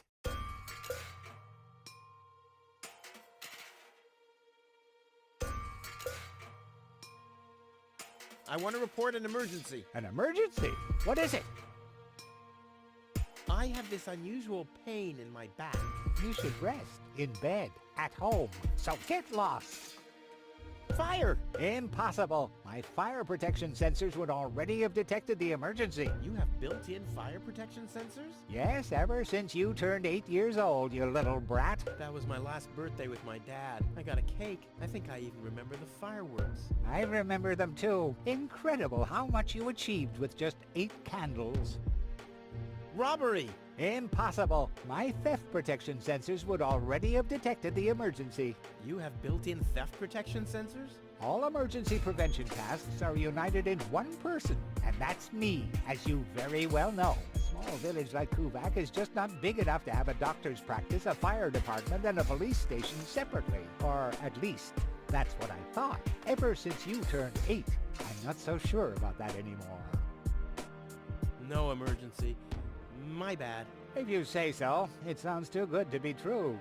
I want to report an emergency. An emergency? What is it? I have this unusual pain in my back. You should rest in bed, at home, so get lost. Fire! Impossible. My fire protection sensors would already have detected the emergency. You have built-in fire protection sensors? Yes, ever since you turned 8 years old, you little brat. That was my last birthday with my dad. I got a cake. I think I even remember the fireworks. I remember them too. Incredible how much you achieved with just 8 candles. Robbery! Impossible. My theft protection sensors would already have detected the emergency. You have built-in theft protection sensors? All emergency prevention tasks are united in one person, and that's me, as you very well know. A small village like Kuvak is just not big enough to have a doctor's practice, a fire department, and a police station separately. Or at least, that's what I thought. Ever since you turned 8, I'm not so sure about that anymore. No emergency. My bad. If you say so. It sounds too good to be true.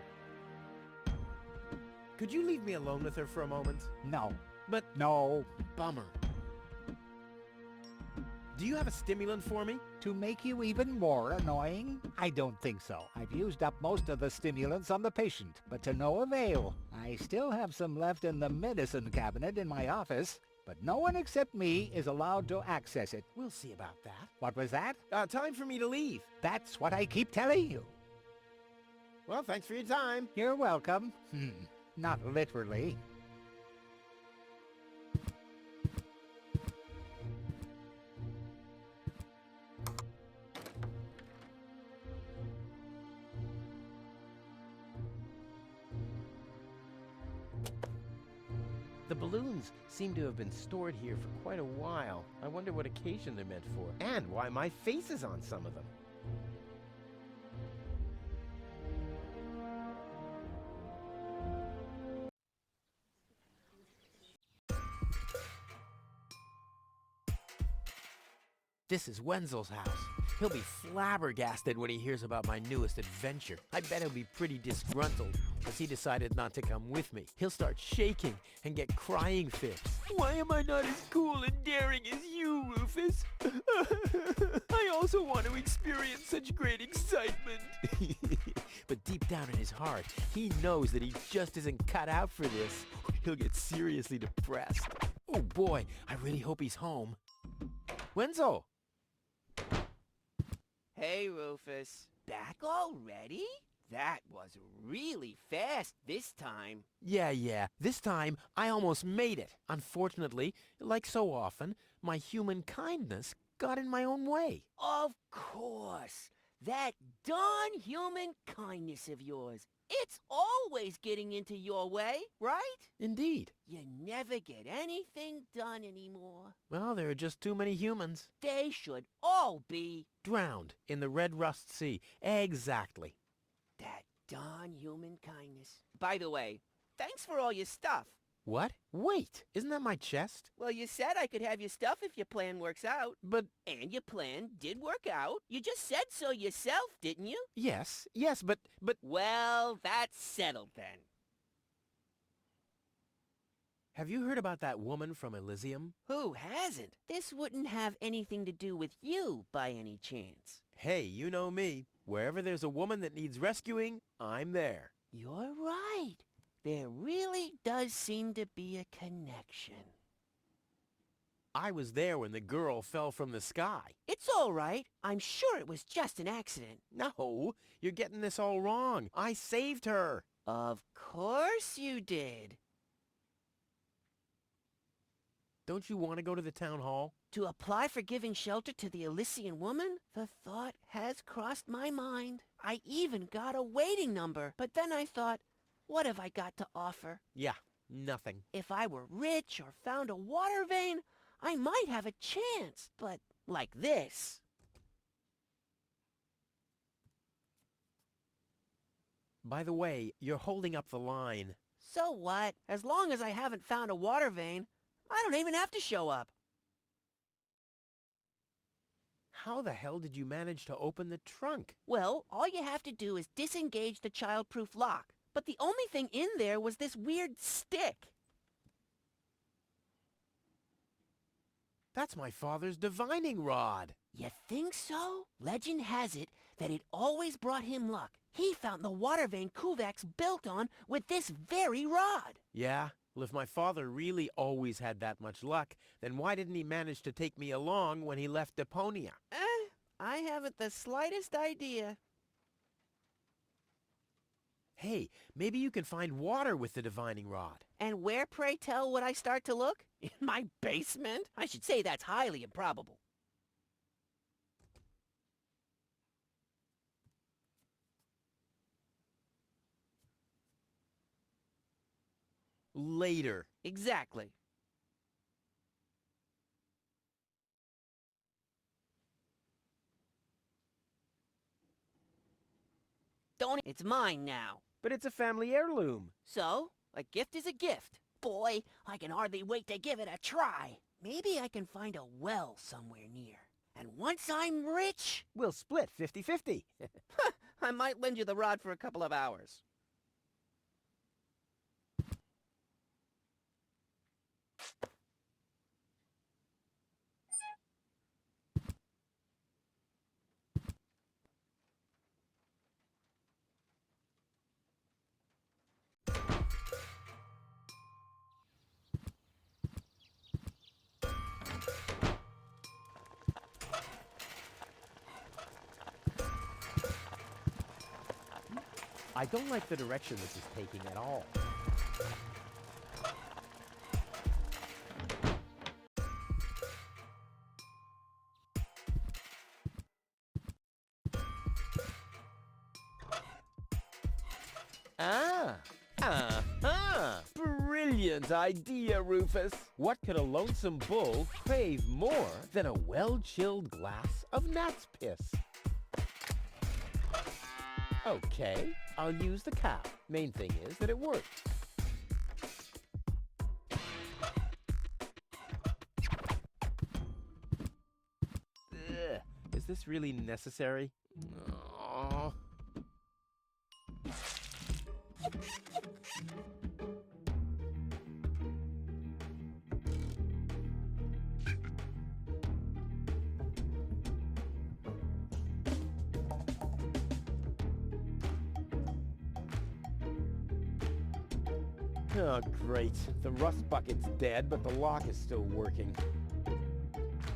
Could you leave me alone with her for a moment? No. But no. Bummer. Do you have a stimulant for me? To make you even more annoying? I don't think so. I've used up most of the stimulants on the patient, but to no avail. I still have some left in the medicine cabinet in my office, but no one except me is allowed to access it. We'll see about that. What was that? Time for me to leave. That's what I keep telling you. Well, thanks for your time. You're welcome. Not literally. The balloons seem to have been stored here for quite a while. I wonder what occasion they're meant for, and why my face is on some of them. This is Wenzel's house. He'll be flabbergasted when he hears about my newest adventure. I bet he'll be pretty disgruntled, as he decided not to come with me. He'll start shaking and get crying fits. Why am I not as cool and daring as you, Rufus? I also want to experience such great excitement. But deep down in his heart, he knows that he just isn't cut out for this. He'll get seriously depressed. Oh boy, I really hope he's home. Wenzel! Hey, Rufus. Back already? That was really fast this time. Yeah. This time, I almost made it. Unfortunately, like so often, my human kindness got in my own way. Of course. That darn human kindness of yours. It's always getting into your way, right? Indeed. You never get anything done anymore. Well, there are just too many humans. They should all be drowned in the Red Rust Sea. Exactly. That Darn human kindness. By the way, thanks for all your stuff. What? Wait, isn't that my chest? Well, you said I could have your stuff if your plan works out. But... And your plan did work out. You just said so yourself, didn't you? Yes, but... Well, that's settled then. Have you heard about that woman from Elysium? Who hasn't? This wouldn't have anything to do with you, by any chance. Hey, you know me. Wherever there's a woman that needs rescuing, I'm there. You're right. There really does seem to be a connection. I was there when the girl fell from the sky. It's all right. I'm sure it was just an accident. No, you're getting this all wrong. I saved her. Of course you did. Don't you want to go to the town hall? To apply for giving shelter to the Elysian woman? The thought has crossed my mind. I even got a waiting number. But then I thought, what have I got to offer? Yeah, nothing. If I were rich or found a water vein, I might have a chance. But like this. By the way, you're holding up the line. So what? As long as I haven't found a water vein, I don't even have to show up. How the hell did you manage to open the trunk? Well, all you have to do is disengage the child-proof lock. But the only thing in there was this weird stick. That's my father's divining rod. You think so? Legend has it that it always brought him luck. He found the water vein Kuvak's built on with this very rod. Yeah? Well, if my father really always had that much luck, then why didn't he manage to take me along when he left Deponia? I haven't the slightest idea. Hey, maybe you can find water with the divining rod. And where, pray tell, would I start to look? In my basement? I should say that's highly improbable. Later. Exactly. Don't... It's mine now. But it's a family heirloom. So, a gift is a gift. Boy, I can hardly wait to give it a try. Maybe I can find a well somewhere near. And once I'm rich... We'll split 50-50. I might lend you the rod for a couple of hours. I don't like the direction this is taking at all. Brilliant idea, Rufus. What could a lonesome bull crave more than a well-chilled glass of gnat's piss? Okay, I'll use the cow. Main thing is that it works. Ugh, is this really necessary? Aww. Oh, great. The rust bucket's dead, but the lock is still working.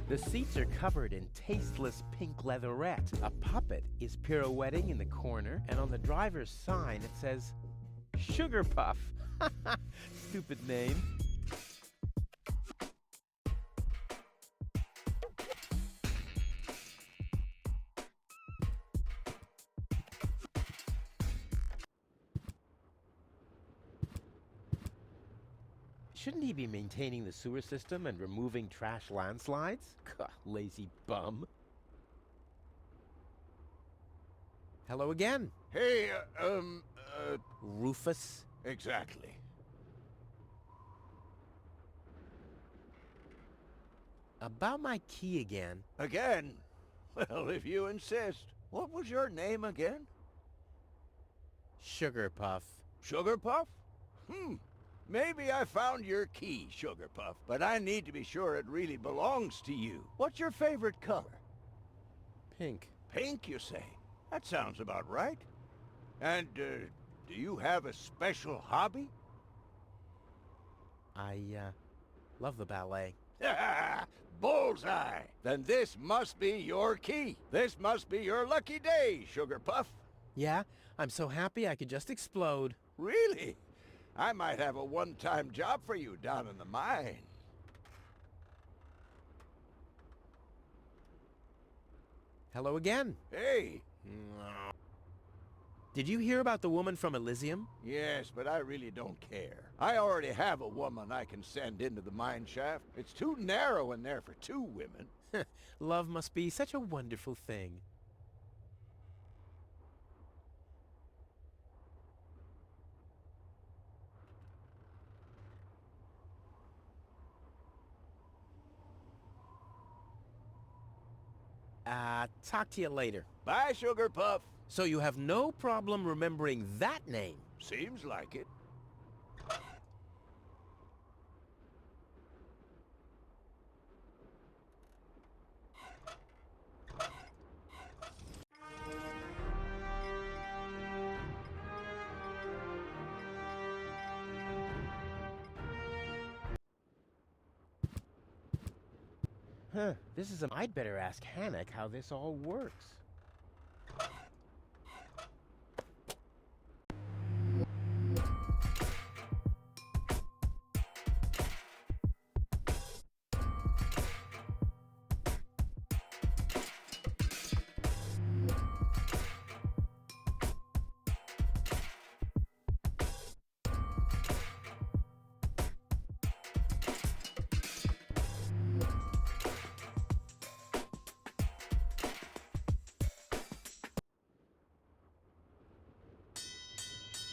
The seats are covered in tasteless pink leatherette. A puppet is pirouetting in the corner, and on the driver's sign it says, Sugar Puff. Stupid name. Shouldn't he be maintaining the sewer system and removing trash landslides? Lazy bum. Hello again. Hey, Rufus. exactly. About my key again. Again? Well, if you insist. What was your name again? Sugar Puff. Sugar Puff? Maybe I found your key, Sugar Puff, but I need to be sure it really belongs to you. What's your favorite color? Pink. Pink, you say? That sounds about right. And, do you have a special hobby? I, love the ballet. Bullseye! Then this must be your key. This must be your lucky day, Sugar Puff. Yeah, I'm so happy I could just explode. Really? I might have a one-time job for you down in the mine. Hello again. Hey. Did you hear about the woman from Elysium? Yes, but I really don't care. I already have a woman I can send into the mine shaft. It's too narrow in there for two women. Love must be such a wonderful thing. Talk to you later. Bye, Sugar Puff. So you have no problem remembering that name? Seems like it. Huh, I'd better ask Hannock how this all works.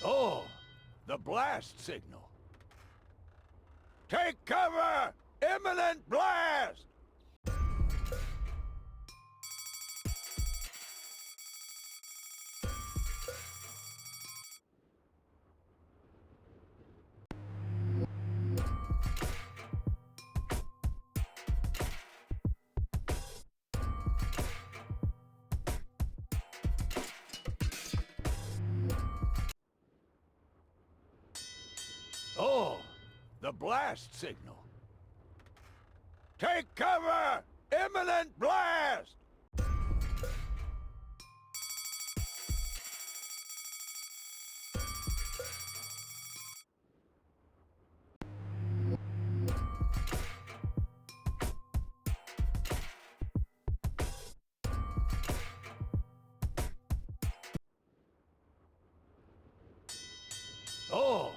Oh, the blast signal. Take cover! Imminent blast! Oh, the blast signal. Take cover! Imminent blast! Oh,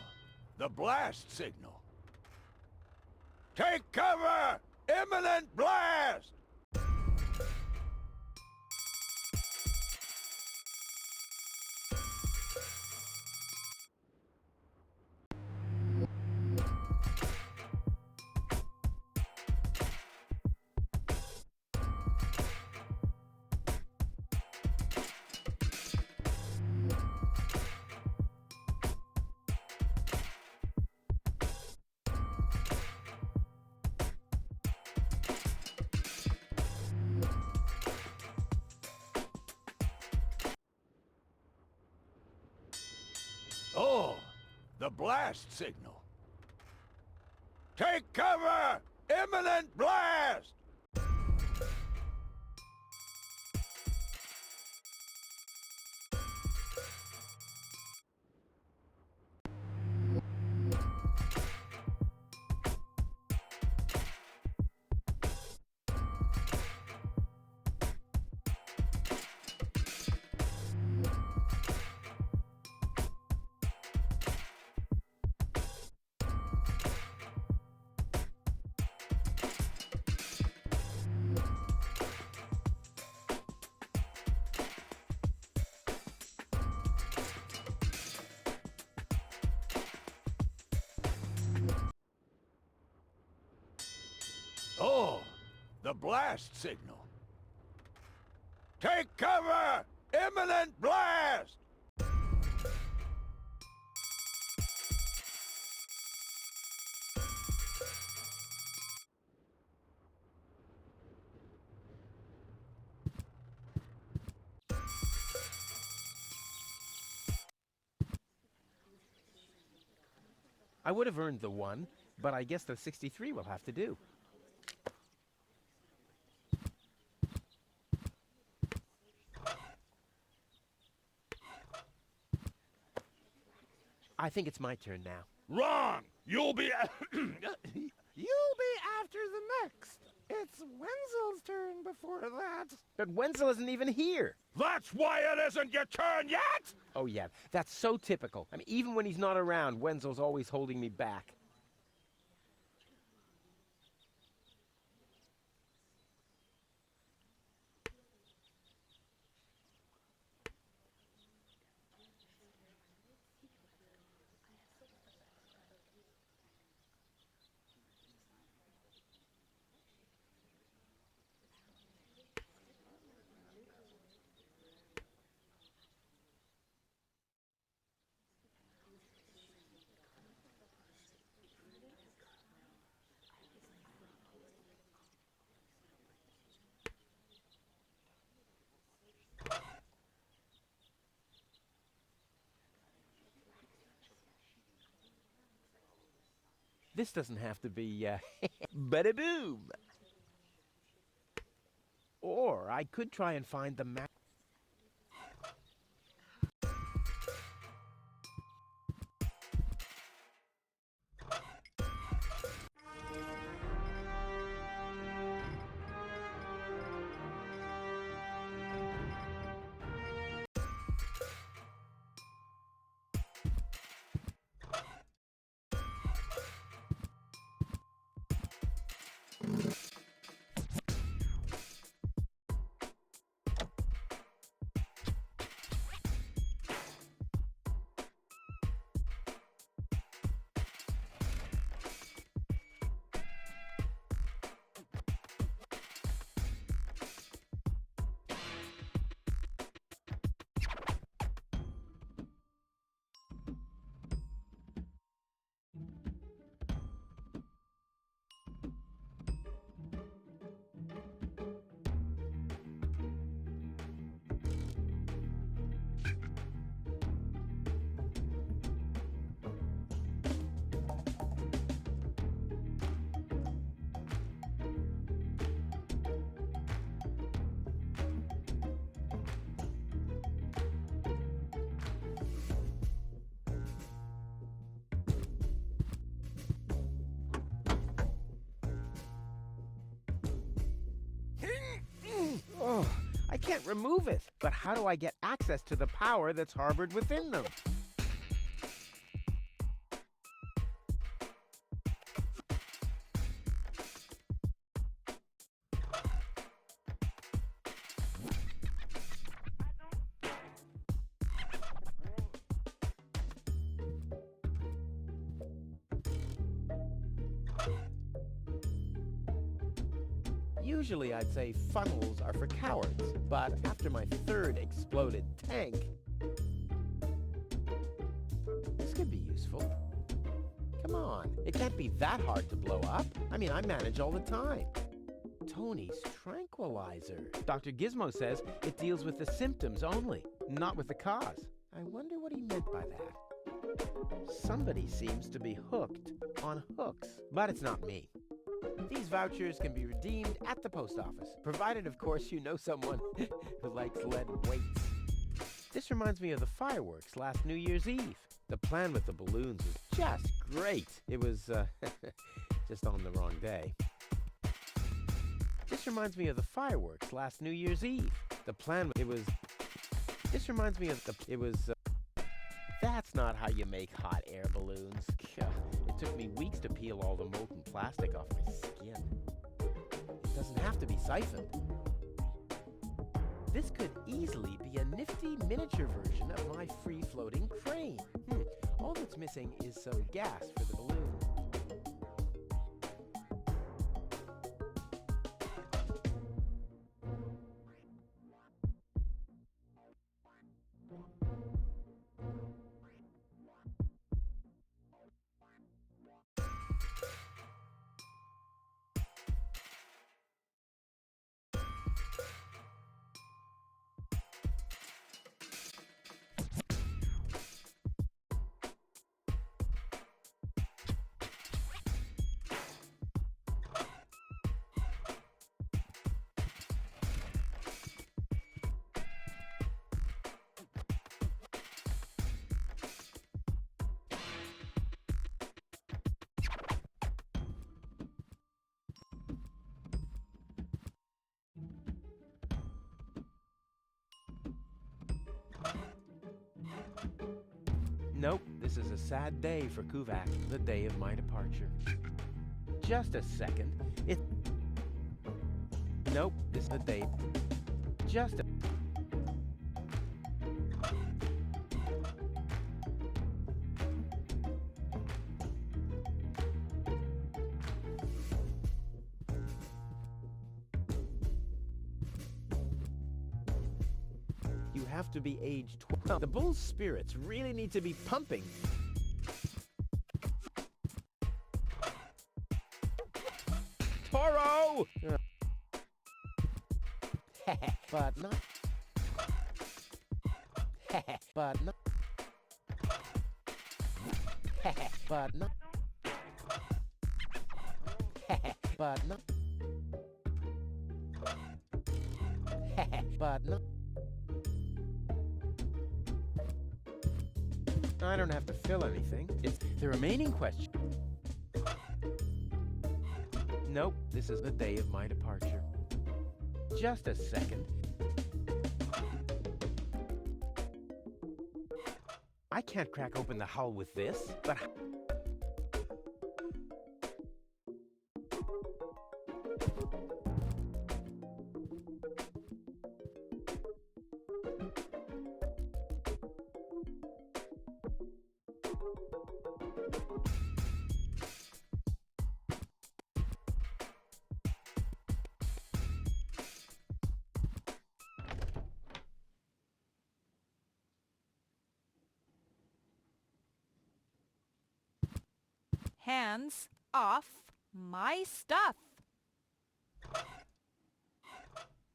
the blast signal. Take cover! Imminent blast! Oh, the blast signal. Take cover! Imminent blast! the blast signal. Take cover! Imminent blast! I would have earned the 1, but I guess the 63 will have to do. I think it's my turn now. Wrong! You'll be... You'll be after the next. It's Wenzel's turn before that. But Wenzel isn't even here. That's why it isn't your turn yet! Oh yeah, that's so typical. I mean, even when he's not around, Wenzel's always holding me back. This doesn't have to be, bada boom. Or I could try and find the map. Oh, I can't remove it. But how do I get access to the power that's harbored within them? Usually I'd say funnels are for cowards, but after my third exploded tank, this could be useful. Come on, it can't be that hard to blow up. I mean, I manage all the time. Tony's tranquilizer. Dr. Gizmo says it deals with the symptoms only, not with the cause. I wonder what he meant by that. Somebody seems to be hooked on hooks, but it's not me. These vouchers can be redeemed at the post office, provided, of course, you know someone who likes lead weights. This reminds me of the fireworks last New Year's Eve. The plan with the balloons was just great. It was, just on the wrong day. This reminds me of the fireworks last New Year's Eve. The plan, this reminds me of that's not how you make hot air balloons. It took me weeks to peel all the molten plastic off my skin. It doesn't have to be siphoned. This could easily be a nifty miniature version of my free-floating crane. All that's missing is some gas for the balloon. Nope, this is a sad day for Kuvak, the day of my departure. Just a second. Nope, this is the day. Just a... You have to be age 12. The bull's spirits really need to be pumping. Toro! But not... but not... but not... but not... but not... I don't have to fill anything. It's the remaining question. Nope, this is the day of my departure. Just a second. I can't crack open the hull with this, but... Hands off my stuff.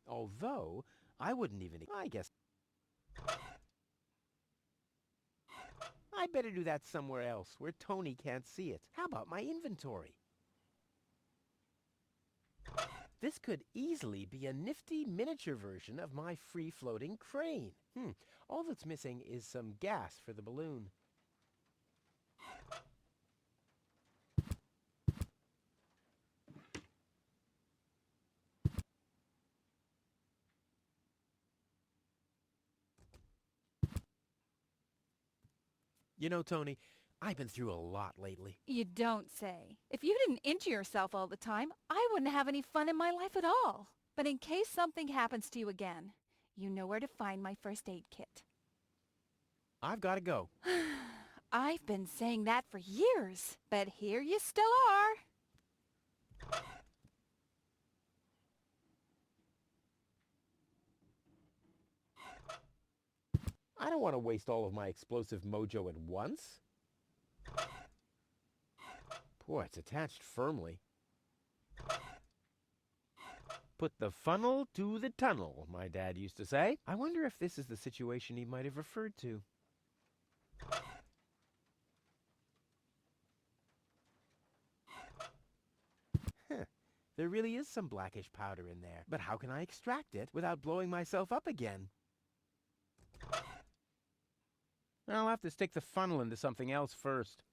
Although, I wouldn't even... I guess... I better do that somewhere else, where Tony can't see it. How about my inventory? This could easily be a nifty miniature version of my free-floating crane. All that's missing is some gas for the balloon. You know, Tony, I've been through a lot lately. You don't say. If you didn't injure yourself all the time, I wouldn't have any fun in my life at all. But in case something happens to you again, you know where to find my first aid kit. I've got to go. I've been saying that for years, but here you still are. I don't want to waste all of my explosive mojo at once. Boy, it's attached firmly. Put the funnel to the tunnel, my dad used to say. I wonder if this is the situation he might have referred to. There really is some blackish powder in there. But how can I extract it without blowing myself up again? I'll have to stick the funnel into something else first.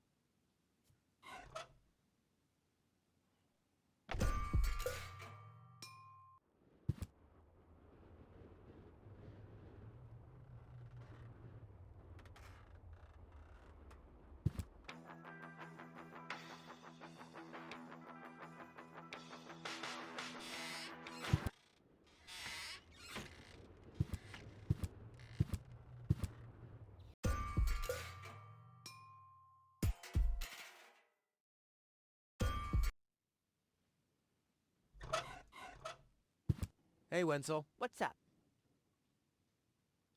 Hey, Wenzel. What's up?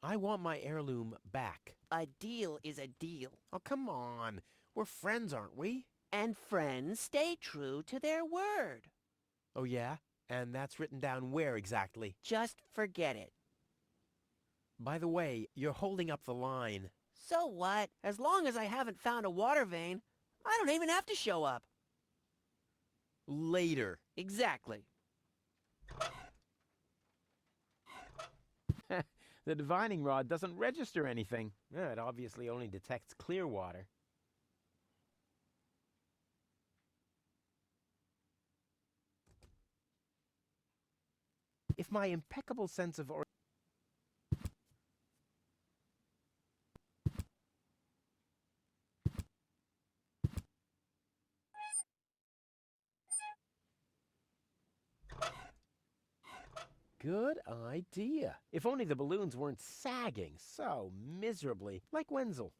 I want my heirloom back. A deal is a deal. Oh, come on. We're friends, aren't we? And friends stay true to their word. Oh, yeah? And that's written down where exactly? Just forget it. By the way, you're holding up the line. So what? As long as I haven't found a water vein, I don't even have to show up. Later. Exactly. The divining rod doesn't register anything. It obviously only detects clear water. If my impeccable sense of good idea. If only the balloons weren't sagging so miserably, like Wenzel.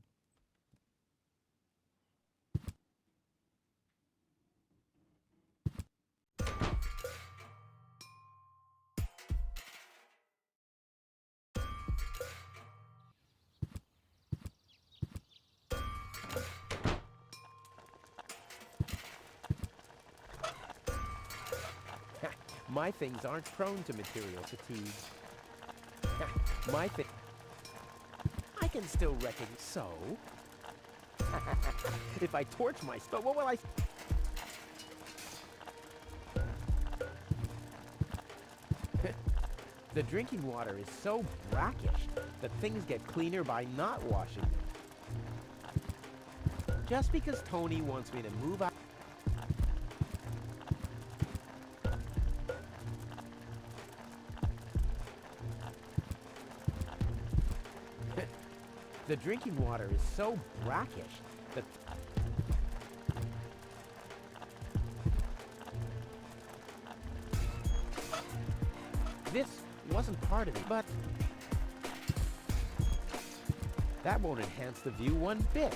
My things aren't prone to material fatigue. My thing... I can still recognize... So? If I torch my... But what will I... The drinking water is so brackish that things get cleaner by not washing them. Just because Tony wants me to move out... The drinking water is so brackish that... This wasn't part of it, but... That won't enhance the view one bit.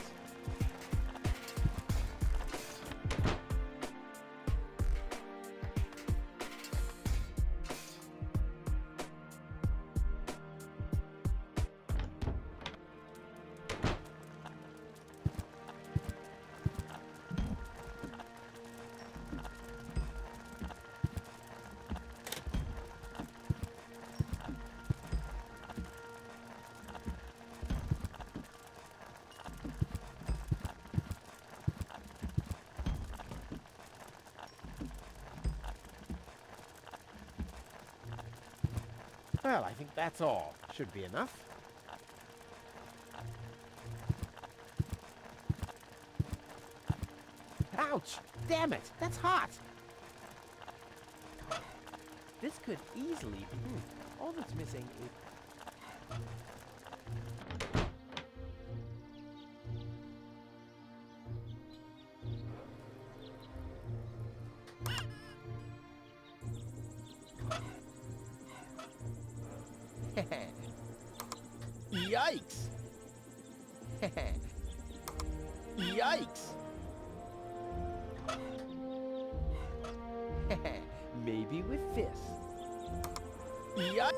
Well, I think that's all. Should be enough. Ouch! Damn it! That's hot! This could easily... all that's missing is... Yikes! Yikes! Maybe with this. Yikes!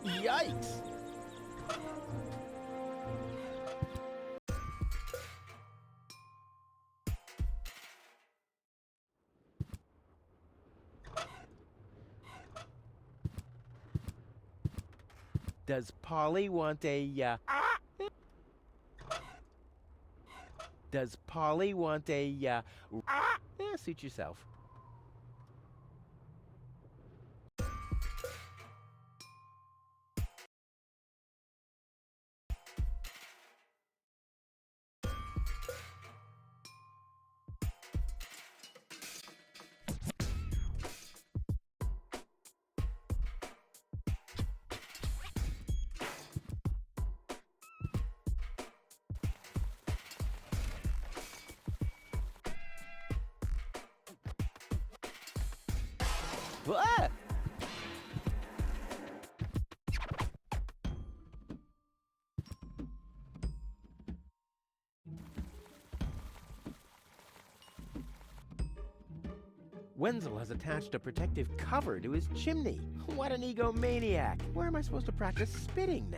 Yikes! Does Polly want a, Does Polly want a, suit yourself. Ah! Wenzel has attached a protective cover to his chimney. What an egomaniac! Where am I supposed to practice spitting now?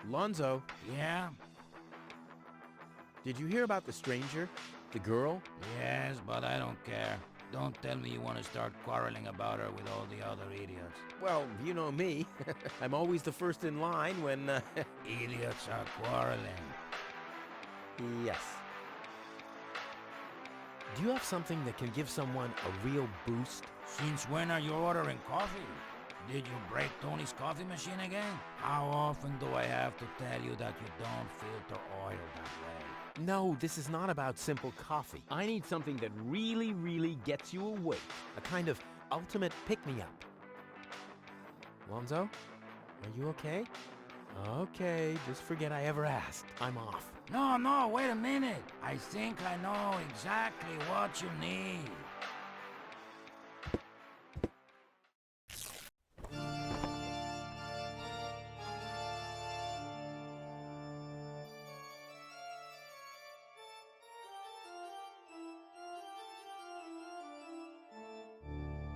Lonzo, Yeah? did you hear about the stranger? The girl? Yes, but I don't care. Don't tell me you want to start quarreling about her with all the other idiots. Well, you know me. I'm always the first in line when, Idiots are quarreling. Yes. Do you have something that can give someone a real boost? Since when are you ordering coffee? Did you break Tony's coffee machine again? How often do I have to tell you that you don't filter oil that way? No, this is not about simple coffee. I need something that really, really gets you awake. A kind of ultimate pick-me-up. Lonzo, are you okay? Okay, just forget I ever asked. I'm off. No, wait a minute. I think I know exactly what you need.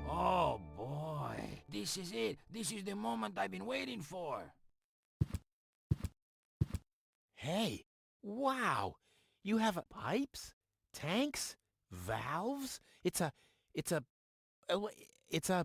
Oh boy, this is it. This is the moment I've been waiting for. Hey, wow! You have pipes, tanks, valves. It's a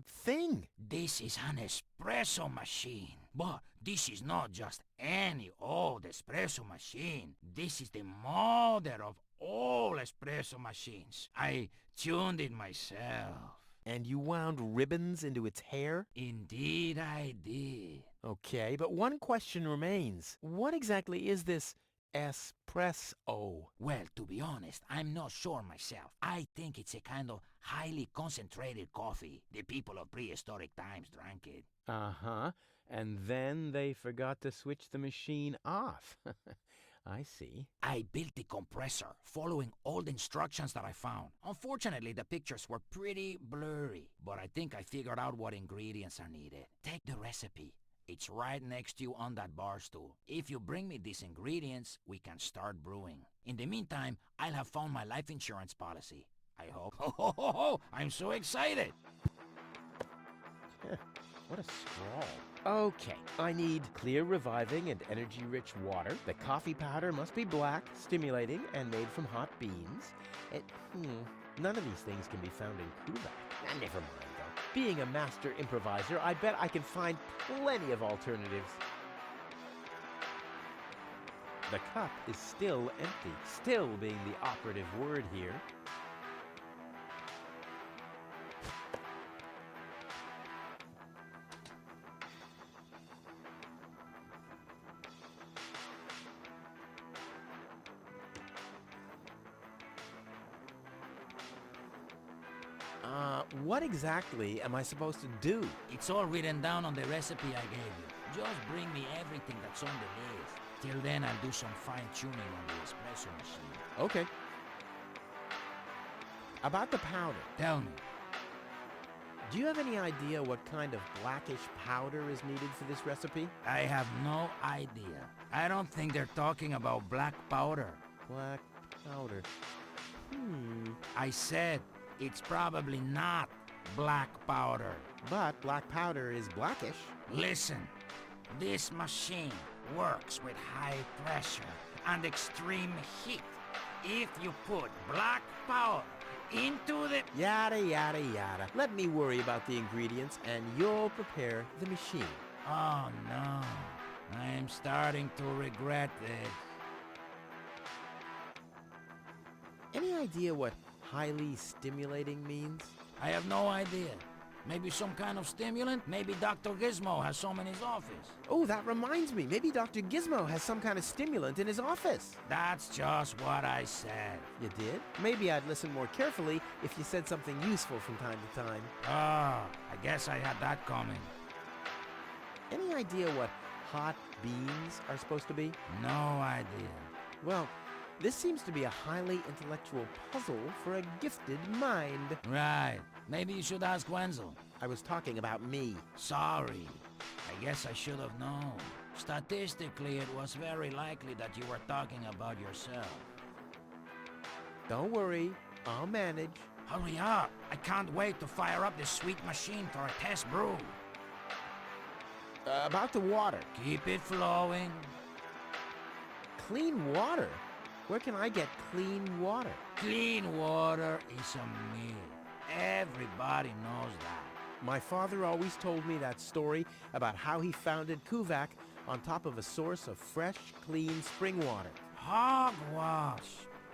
thing. This is an espresso machine. But this is not just any old espresso machine. This is the mother of all espresso machines. I tuned it myself. And you wound ribbons into its hair? Indeed I did. Okay, but one question remains. What exactly is this espresso? Well, to be honest, I'm not sure myself. I think it's a kind of highly concentrated coffee. The people of prehistoric times drank it. Uh-huh. And then they forgot to switch the machine off. I see. I built the compressor, following all the instructions that I found. Unfortunately, the pictures were pretty blurry, but I think I figured out what ingredients are needed. Take the recipe. It's right next to you on that bar stool. If you bring me these ingredients, we can start brewing. In the meantime, I'll have found my life insurance policy. I hope. Oh, I'm so excited! What a scrawl. Okay, I need clear, reviving, and energy-rich water. The coffee powder must be black, stimulating, and made from hot beans. None of these things can be found in Kuvac. Never mind, though. Being a master improviser, I bet I can find plenty of alternatives. The cup is still empty, still being the operative word here. What exactly am I supposed to do? It's all written down on the recipe I gave you. Just bring me everything that's on the list. Till then, I'll do some fine-tuning on the espresso machine. Okay. About the powder. Tell me. Do you have any idea what kind of blackish powder is needed for this recipe? I have no idea. I don't think they're talking about black powder. Black powder. I said it's probably not black powder. But black powder is blackish. Listen, this machine works with high pressure and extreme heat. If you put black powder into the... Yada, yada, yada. Let me worry about the ingredients and you'll prepare the machine. Oh no, I'm starting to regret this. Any idea what highly stimulating means? I have no idea. Maybe some kind of stimulant? Maybe Dr. Gizmo has some in his office. Oh, that reminds me. Maybe Dr. Gizmo has some kind of stimulant in his office. That's just what I said. You did? Maybe I'd listen more carefully if you said something useful from time to time. Ah, I guess I had that coming. Any idea what hot beans are supposed to be? No idea. Well, This seems to be a highly intellectual puzzle for a gifted mind. Right. Maybe you should ask Wenzel. I was talking about me. Sorry. I guess I should have known. Statistically, it was very likely that you were talking about yourself. Don't worry, I'll manage. Hurry up! I can't wait to fire up this sweet machine for a test brew. About the water. Keep it flowing. Clean water? Where can I get clean water? Clean water is a myth. Everybody knows that. My father always told me that story about how he founded Kuvak on top of a source of fresh, clean spring water. Hogwash.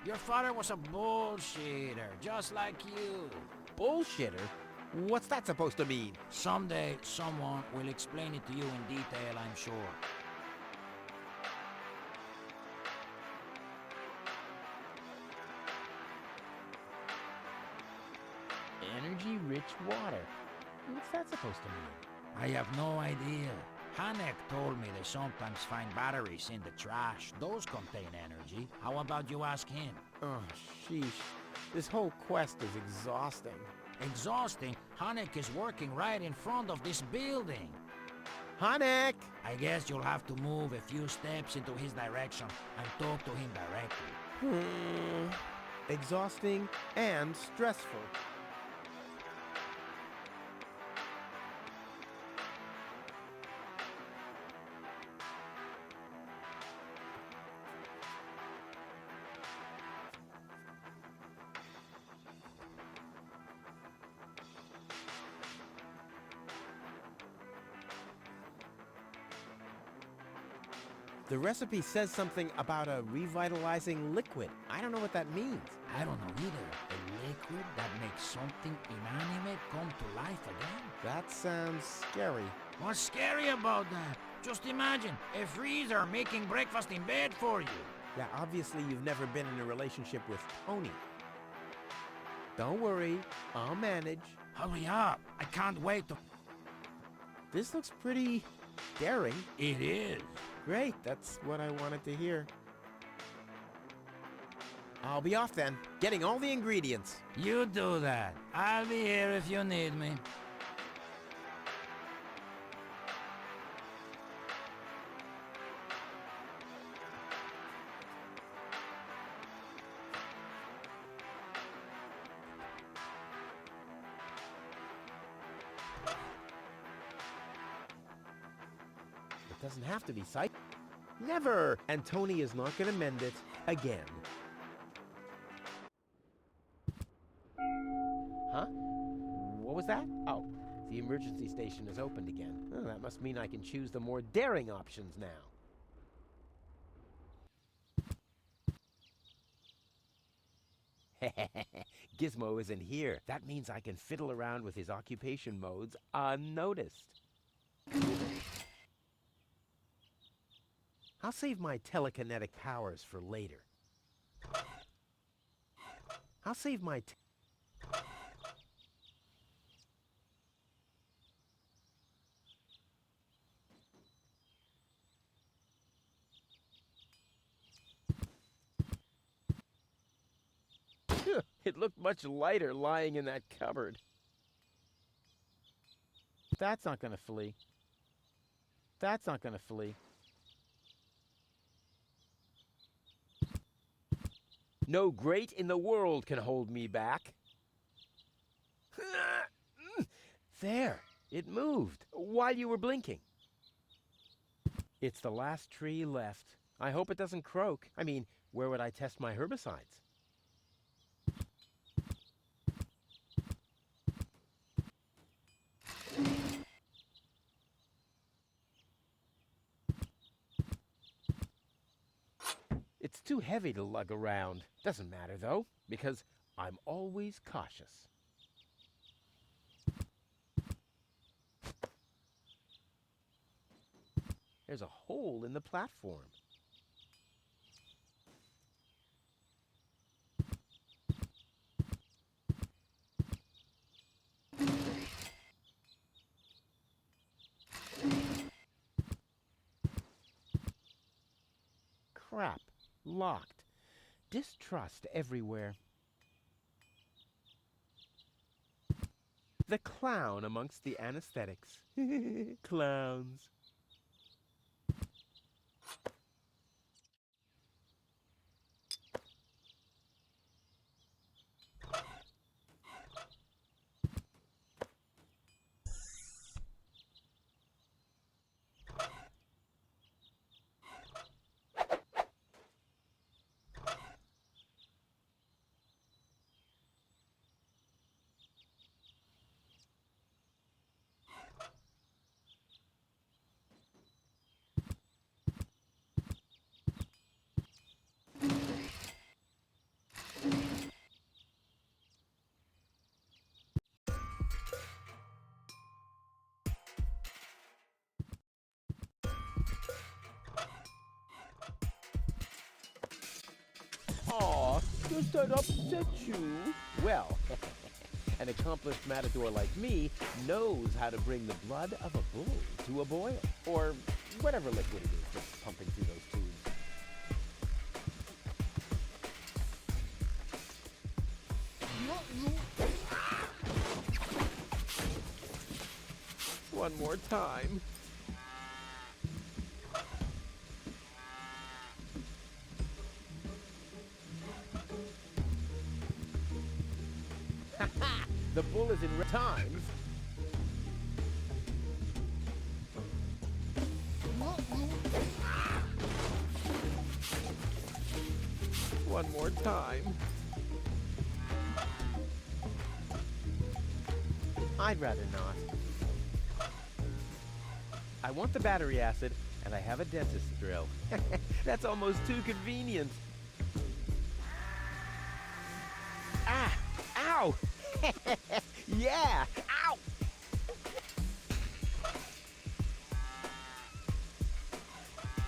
Your father was a bullshitter, just like you. Bullshitter? What's that supposed to mean? Someday, someone will explain it to you in detail, I'm sure. Energy-rich water. What's that supposed to mean? I have no idea. Hanek told me they sometimes find batteries in the trash. Those contain energy. How about you ask him? Oh, sheesh. This whole quest is exhausting. Exhausting? Hanek is working right in front of this building. Hanek! I guess you'll have to move a few steps into his direction and talk to him directly. Exhausting and stressful. The recipe says something about a revitalizing liquid. I don't know what that means. I don't know either. A liquid that makes something inanimate come to life again? That sounds scary. What's scary about that? Just imagine, a freezer making breakfast in bed for you. Yeah, obviously you've never been in a relationship with Tony. Don't worry, I'll manage. Hurry up, I can't wait to... This looks pretty daring. It is. Great, that's what I wanted to hear. I'll be off then, getting all the ingredients. You do that. I'll be here if you need me. It doesn't have to be sight. Never! And Tony is not gonna mend it again. Huh? What was that? Oh, the emergency station is opened again. Oh, that must mean I can choose the more daring options now. Gizmo isn't here. That means I can fiddle around with his occupation modes unnoticed. I'll save my telekinetic powers for later. I'll save my... It looked much lighter lying in that cupboard. That's not gonna flee. That's not gonna flee. No great in the world can hold me back. There, it moved while you were blinking. It's the last tree left. I hope it doesn't croak. I mean, where would I test my herbicides? It's too heavy to lug around. Doesn't matter, though, because I'm always cautious. There's a hole in the platform. Crap. Locked. distrust everywhere. The clown amongst the anesthetics. Clowns. Aw, does that upset you? Well, an accomplished matador like me knows how to bring the blood of a bull to a boil, or whatever liquid it is that's pumping through those tubes. One more time. The bull is in times. One more time. I'd rather not. I want the battery acid, and I have a dentist drill. That's almost too convenient. Ah! Ow! Yeah! Ow!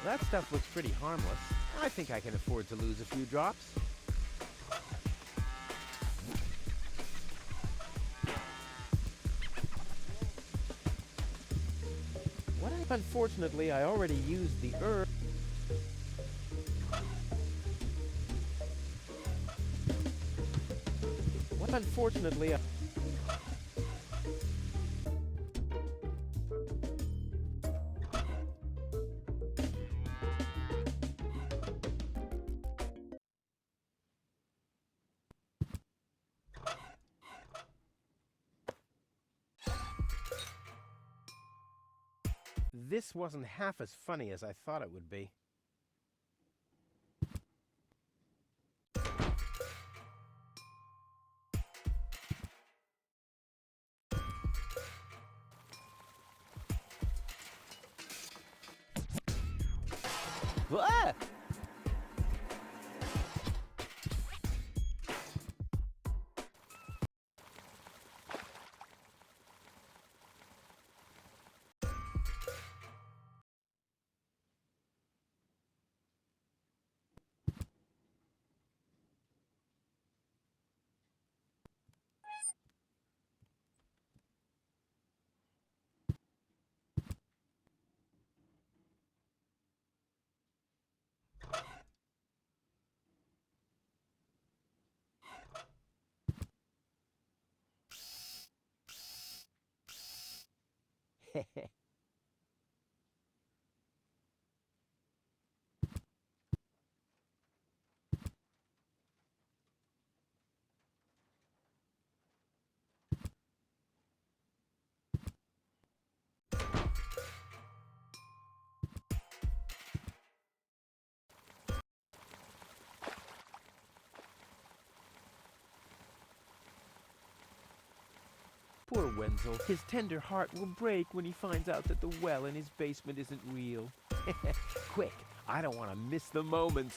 That stuff looks pretty harmless. I think I can afford to lose a few drops. Unfortunately, I already used the herb. Unfortunately, this wasn't half as funny as I thought it would be. Ah! Poor Wenzel. His tender heart will break when he finds out that the well in his basement isn't real. Quick, I don't want to miss the moment.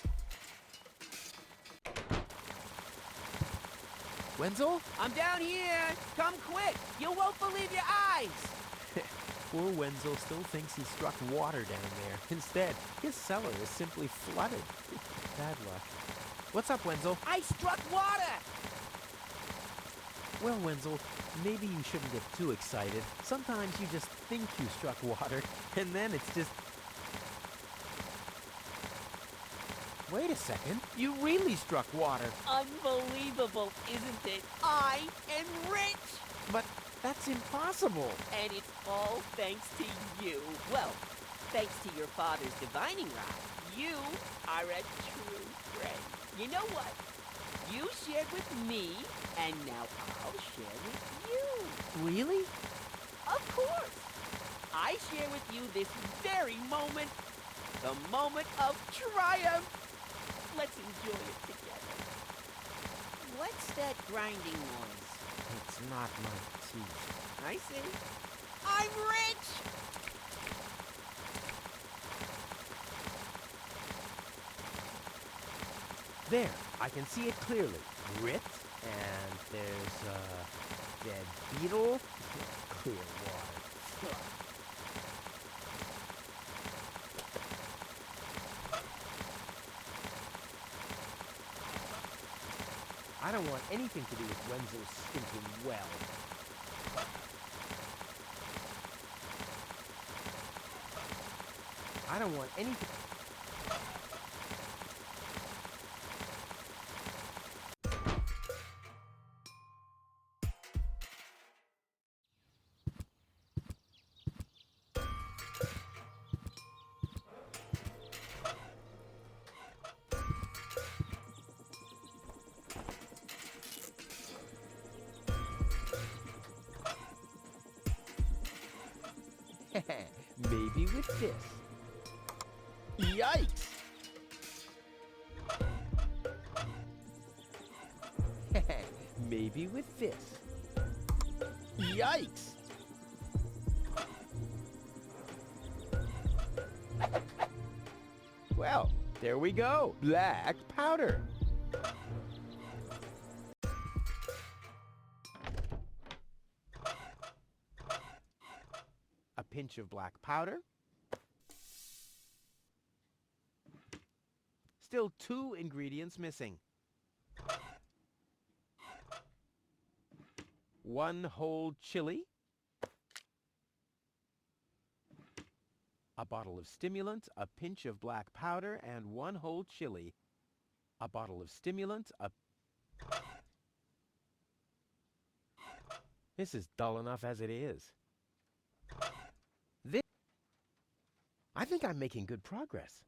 Wenzel? I'm down here! Come quick! You won't believe your eyes! Poor Wenzel still thinks he struck water down there. Instead, his cellar is simply flooded. Bad luck. What's up, Wenzel? I struck water! Well, Wenzel, maybe you shouldn't get too excited. Sometimes you just think you struck water, and then it's just... Wait a second. You really struck water. Unbelievable, isn't it? I am rich! But that's impossible. And it's all thanks to you. Well, thanks to your father's divining rod. You are a true friend. You know what? You shared with me, and now I'll share with you. Really? Of course. I share with you this very moment. The moment of triumph. Let's enjoy it together. What's that grinding noise? It's not my teeth. I see. I'm rich! There, I can see it clearly. Grit, and there's a dead beetle. Clear water. I don't want anything to do with Wenzel's stinking well. I don't want anything... Maybe with this. Yikes! Maybe with this. Yikes! Well, there we go. Black powder. A pinch of black powder. Still 2 ingredients missing. 1 whole chili. A bottle of stimulant, a pinch of black powder, and 1 whole chili. A bottle of stimulant, This is dull enough as it is. I think I'm making good progress.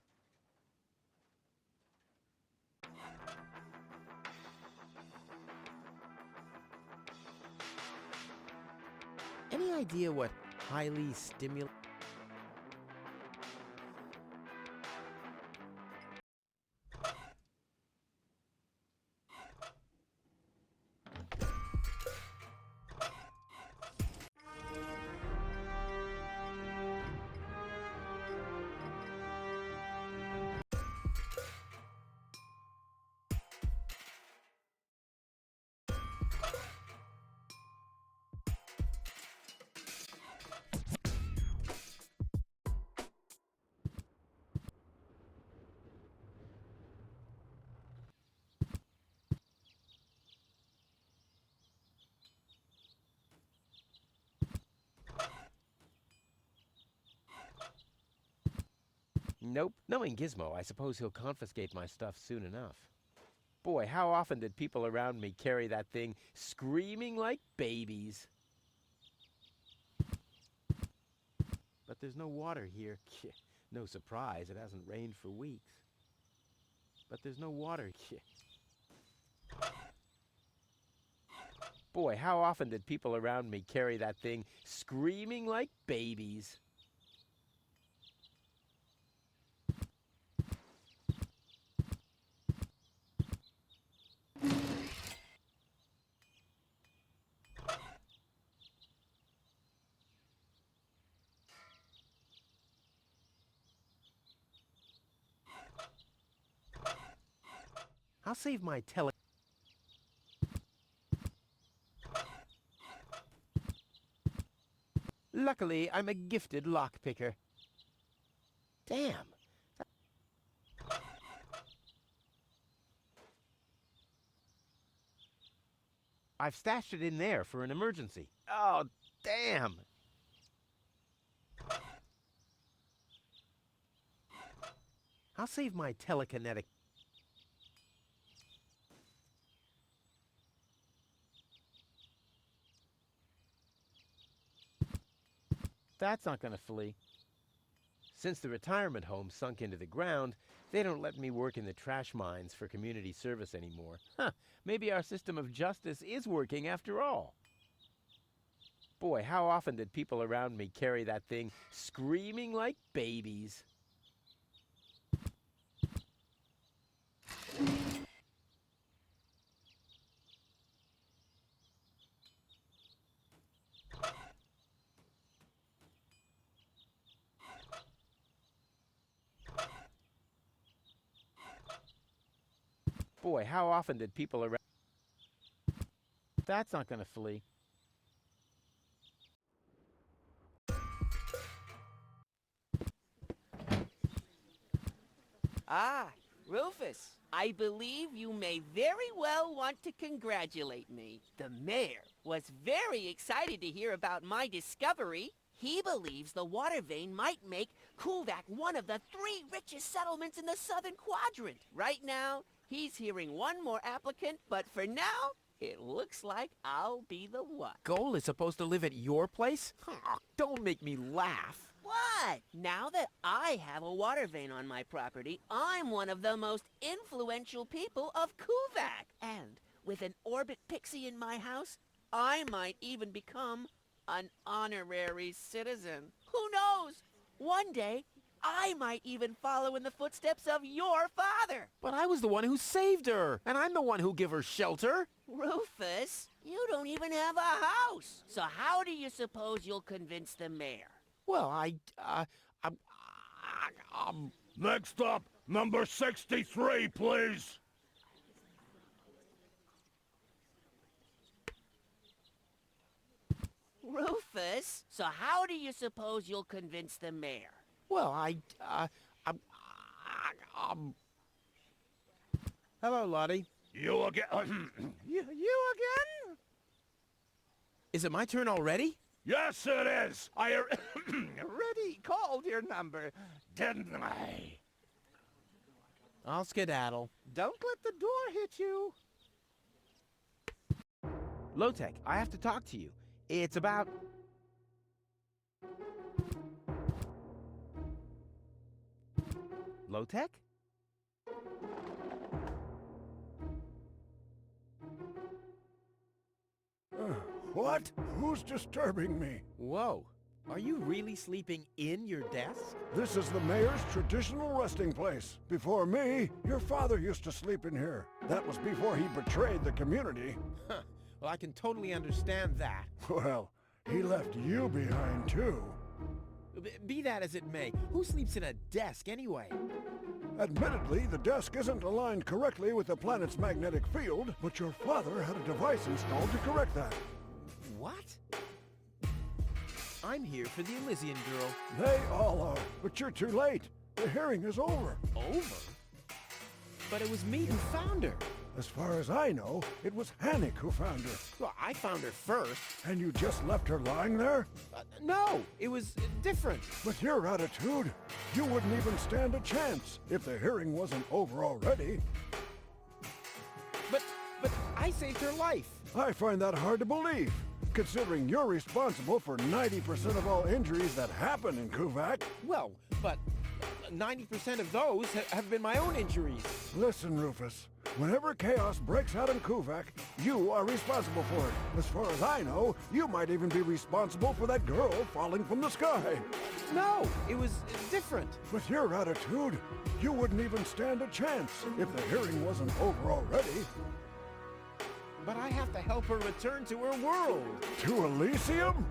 Any idea what highly stimulating? Nope. Knowing Gizmo, I suppose he'll confiscate my stuff soon enough. Boy, how often did people around me carry that thing screaming like babies? But there's no water here. No surprise, it hasn't rained for weeks. But there's no water here. Boy, how often did people around me carry that thing screaming like babies? I'll save my Luckily, I'm a gifted lockpicker. Damn. I've stashed it in there for an emergency. Oh, damn. I'll save my telekinetic... That's not gonna flee. Since the retirement home sunk into the ground, they don't let me work in the trash mines for community service anymore. Huh, maybe our system of justice is working after all. Boy, how often did people around me carry that thing screaming like babies? Boy, how often did people around... That's not gonna flee. Ah, Rufus, I believe you may very well want to congratulate me. The mayor was very excited to hear about my discovery. He believes the water vein might make Kuvak one of the 3 richest settlements in the southern quadrant. Right now, he's hearing one more applicant, but for now, it looks like I'll be the one. Goal is supposed to live at your place? Oh, don't make me laugh. What? Now that I have a water vein on my property, I'm one of the most influential people of Kuvak. And with an orbit pixie in my house, I might even become an honorary citizen. Who knows? One day, I might even follow in the footsteps of your father. But I was the one who saved her, and I'm the one who gave her shelter. Rufus, you don't even have a house. So how do you suppose you'll convince the mayor? Well, Next up, number 63, please. Rufus, so how do you suppose you'll convince the mayor? Well, Hello, Lottie. You again? You again? Is it my turn already? Yes, it is. I Already called your number, didn't I? I'll skedaddle. don't let the door hit you. Low-Tech, I have to talk to you. It's about... Low-Tech? What? Who's disturbing me? Whoa. Are you really sleeping in your desk? This is the mayor's traditional resting place. Before me, your father used to sleep in here. That was before he betrayed the community. Huh. Well, I can totally understand that. Well, he left you behind, too. Be that as it may, who sleeps in a desk anyway? Admittedly, the desk isn't aligned correctly with the planet's magnetic field, but your father had a device installed to correct that. What? I'm here for the Elysian girl. They all are, but you're too late. The hearing is over. Over? But it was me who found her. As far as I know, it was Hannick who found her. Well, I found her first. And you just left her lying there? No, it was different. With your attitude, you wouldn't even stand a chance if the hearing wasn't over already. But I saved her life. I find that hard to believe, considering you're responsible for 90% of all injuries that happen in Kuvak. Well, but 90% of those have been my own injuries. Listen, Rufus. Whenever chaos breaks out in Kuvak, you are responsible for it. As far as I know, you might even be responsible for that girl falling from the sky. No, it was different. With your attitude, you wouldn't even stand a chance if the hearing wasn't over already. But I have to help her return to her world. To Elysium?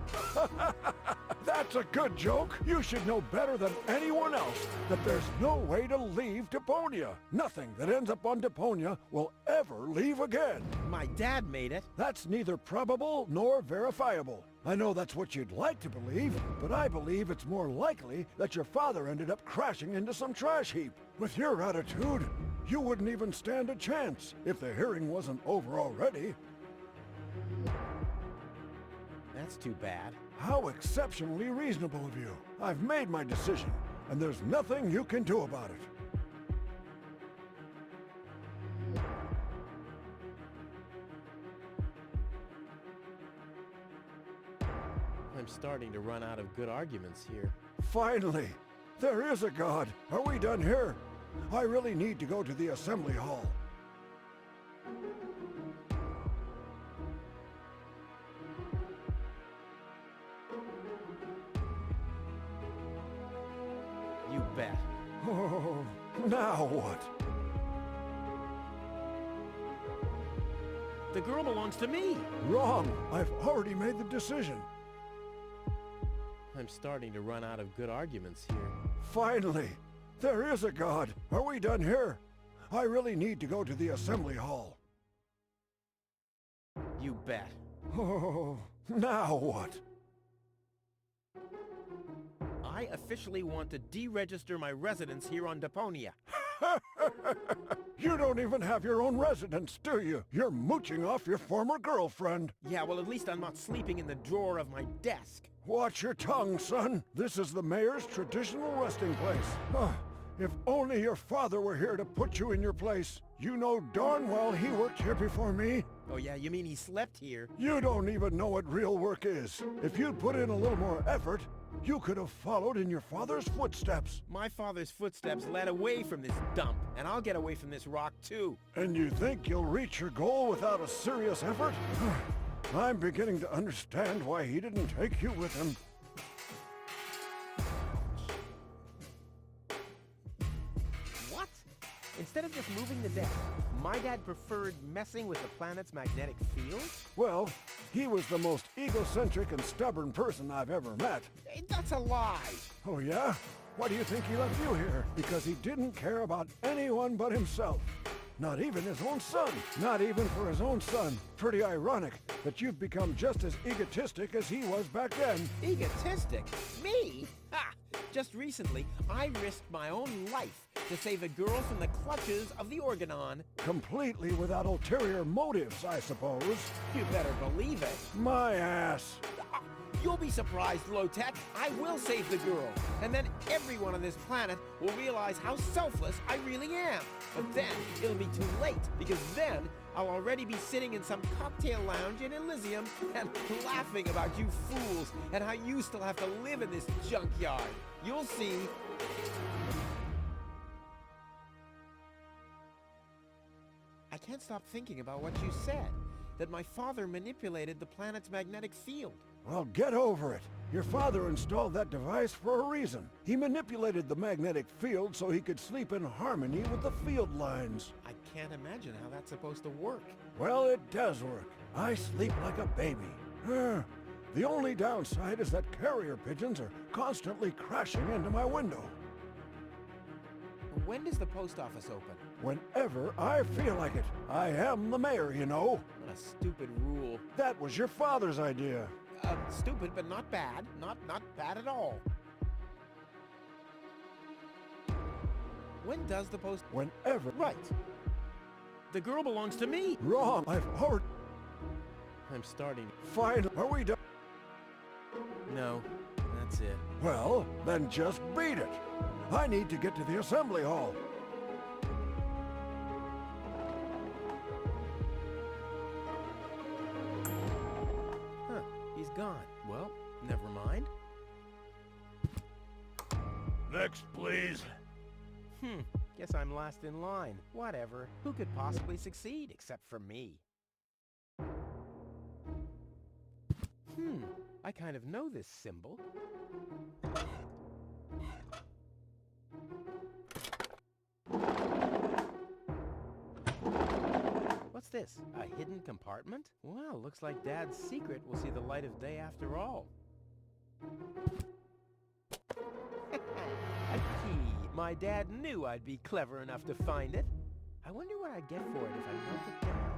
That's a good joke. You should know better than anyone else that there's no way to leave Deponia. Nothing that ends up on Deponia will ever leave again. My dad made it. That's neither probable nor verifiable. I know that's what you'd like to believe, but I believe it's more likely that your father ended up crashing into some trash heap. With your attitude, you wouldn't even stand a chance if the hearing wasn't over already. That's too bad. How exceptionally reasonable of you. I've made my decision, and there's nothing you can do about it. I'm starting to run out of good arguments here. Finally! There is a God! Are we done here? I really need to go to the assembly hall. You bet. Oh, now what? The girl belongs to me! Wrong! I've already made the decision. I'm starting to run out of good arguments here. Finally! There is a God! Are we done here? I really need to go to the assembly hall. You bet. Oh, now what? I officially want to deregister my residence here on Deponia. You don't even have your own residence, do you? You're mooching off your former girlfriend. Yeah, well, at least I'm not sleeping in the drawer of my desk. Watch your tongue, son. This is the mayor's traditional resting place. If only your father were here to put you in your place. You know darn well he worked here before me. Oh yeah, you mean he slept here? You don't even know what real work is. If you'd put in a little more effort, you could have followed in your father's footsteps. My father's footsteps led away from this dump, and I'll get away from this rock too. And you think you'll reach your goal without a serious effort? I'm beginning to understand why he didn't take you with him. What? Instead of just moving the desk, my dad preferred messing with the planet's magnetic field? Well, he was the most egocentric and stubborn person I've ever met. Hey, that's a lie! Oh yeah? Why do you think he left you here? Because he didn't care about anyone but himself. Not even his own son. Not even for his own son. Pretty ironic that you've become just as egotistic as he was back then. Egotistic? Me? Ha! Just recently, I risked my own life to save a girl from the clutches of the Organon. Completely without ulterior motives, I suppose. You better believe it. My ass. You'll be surprised, Low-Tech. I will save the girl. And then everyone on this planet will realize how selfless I really am. But then it'll be too late, because then I'll already be sitting in some cocktail lounge in Elysium and laughing about you fools and how you still have to live in this junkyard. You'll see. I can't stop thinking about what you said, that my father manipulated the planet's magnetic field. Well, get over it. Your father installed that device for a reason. He manipulated the magnetic field so he could sleep in harmony with the field lines. I can't imagine how that's supposed to work. Well, it does work. I sleep like a baby. The only downside is that carrier pigeons are constantly crashing into my window. When does the post office open? Whenever I feel like it. I am the mayor, you know. What a stupid rule. That was your father's idea. Stupid, but not bad. Not bad at all. When does the post... Whenever. Right. The girl belongs to me. Wrong. I've already... I'm starting... Fine. Are we done? No, that's it. Well, then just beat it. I need to get to the assembly hall. Huh, he's gone. Well, never mind. Next, please. Guess I'm last in line. Whatever. Who could possibly succeed except for me? I kind of know this symbol. What's this? A hidden compartment? Well, looks like Dad's secret will see the light of day after all. A key. My dad knew I'd be clever enough to find it. I wonder what I'd get for it if I broke it down.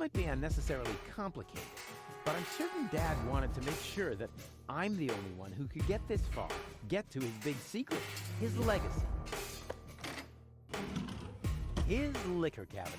might be unnecessarily complicated, but I'm certain Dad wanted to make sure that I'm the only one who could get this far, get to his big secret, his legacy. His liquor cabinet.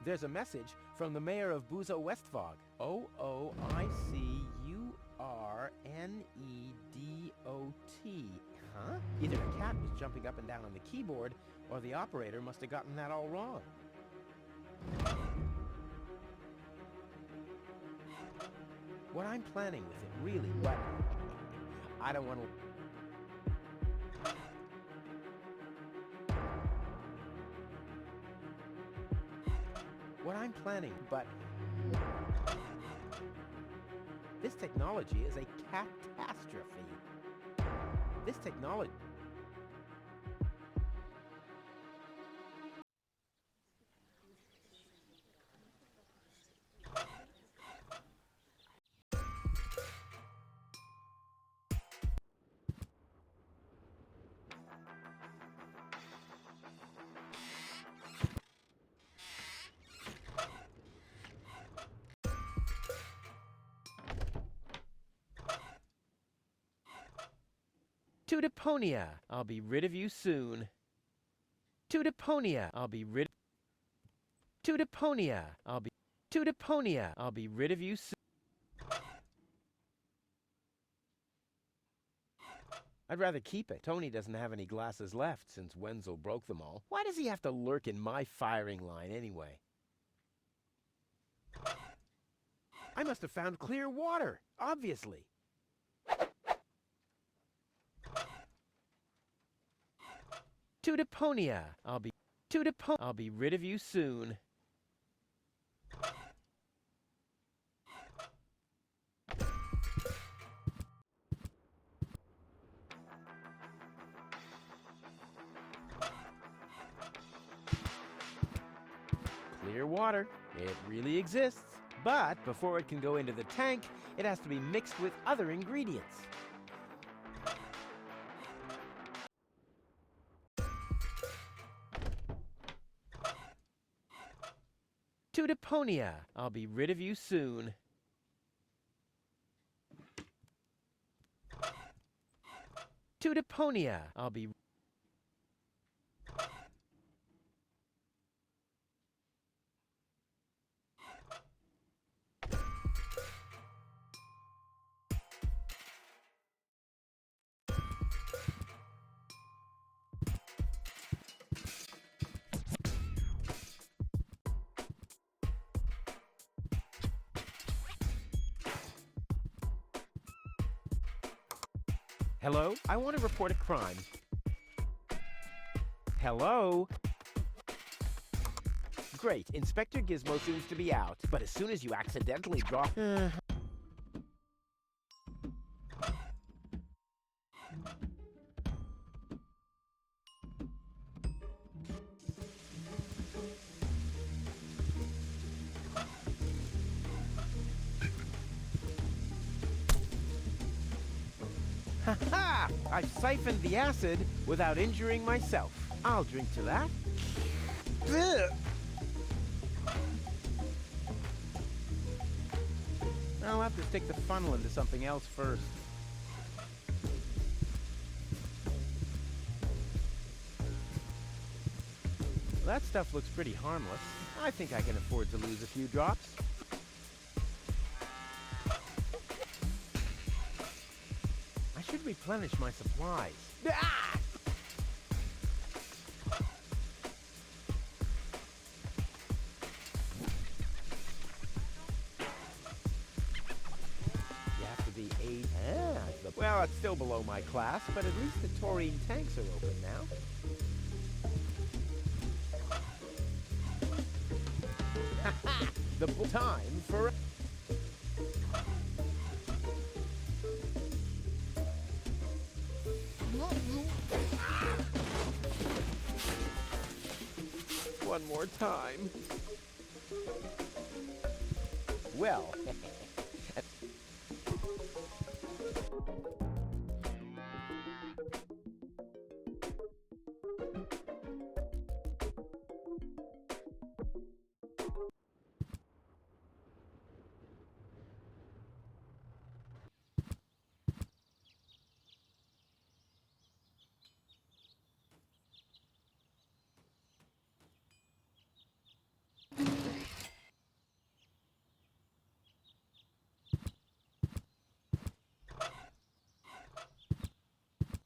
There's a message from the mayor of Buzo Westfog. O-O-I-C-U-R-N-E-D-O-T. Huh? Either a cat was jumping up and down on the keyboard, or the operator must have gotten that all wrong. What I'm planning with it, really, what? I don't want to... What I'm planning, but this technology is a catastrophe. This technology... To Deponia, I'll be rid of you soon. To Deponia, I'll be rid... To Deponia, I'll be... To Deponia, I'll be rid of you soon. I'd rather keep it. Tony doesn't have any glasses left since Wenzel broke them all. Why does he have to lurk in my firing line anyway? I must have found clear water, obviously. To Deponia, I'll be... To Deponia, I'll be rid of you soon. Clear water. It really exists. But before it can go into the tank, it has to be mixed with other ingredients. To Deponia, I'll be rid of you soon. To Deponia, I'll be... Hello? I want to report a crime. Hello? Great, Inspector Gizmo seems to be out, but as soon as you accidentally drop... Ha-ha! I've siphoned the acid without injuring myself. I'll drink to that. Ugh. I'll have to stick the funnel into something else first. That stuff looks pretty harmless. I think I can afford to lose a few drops. I should replenish my supplies. Ah! You have to be 8. Well, it's still below my class, but at least the taurine tanks are open now. The time for... One more time. Well...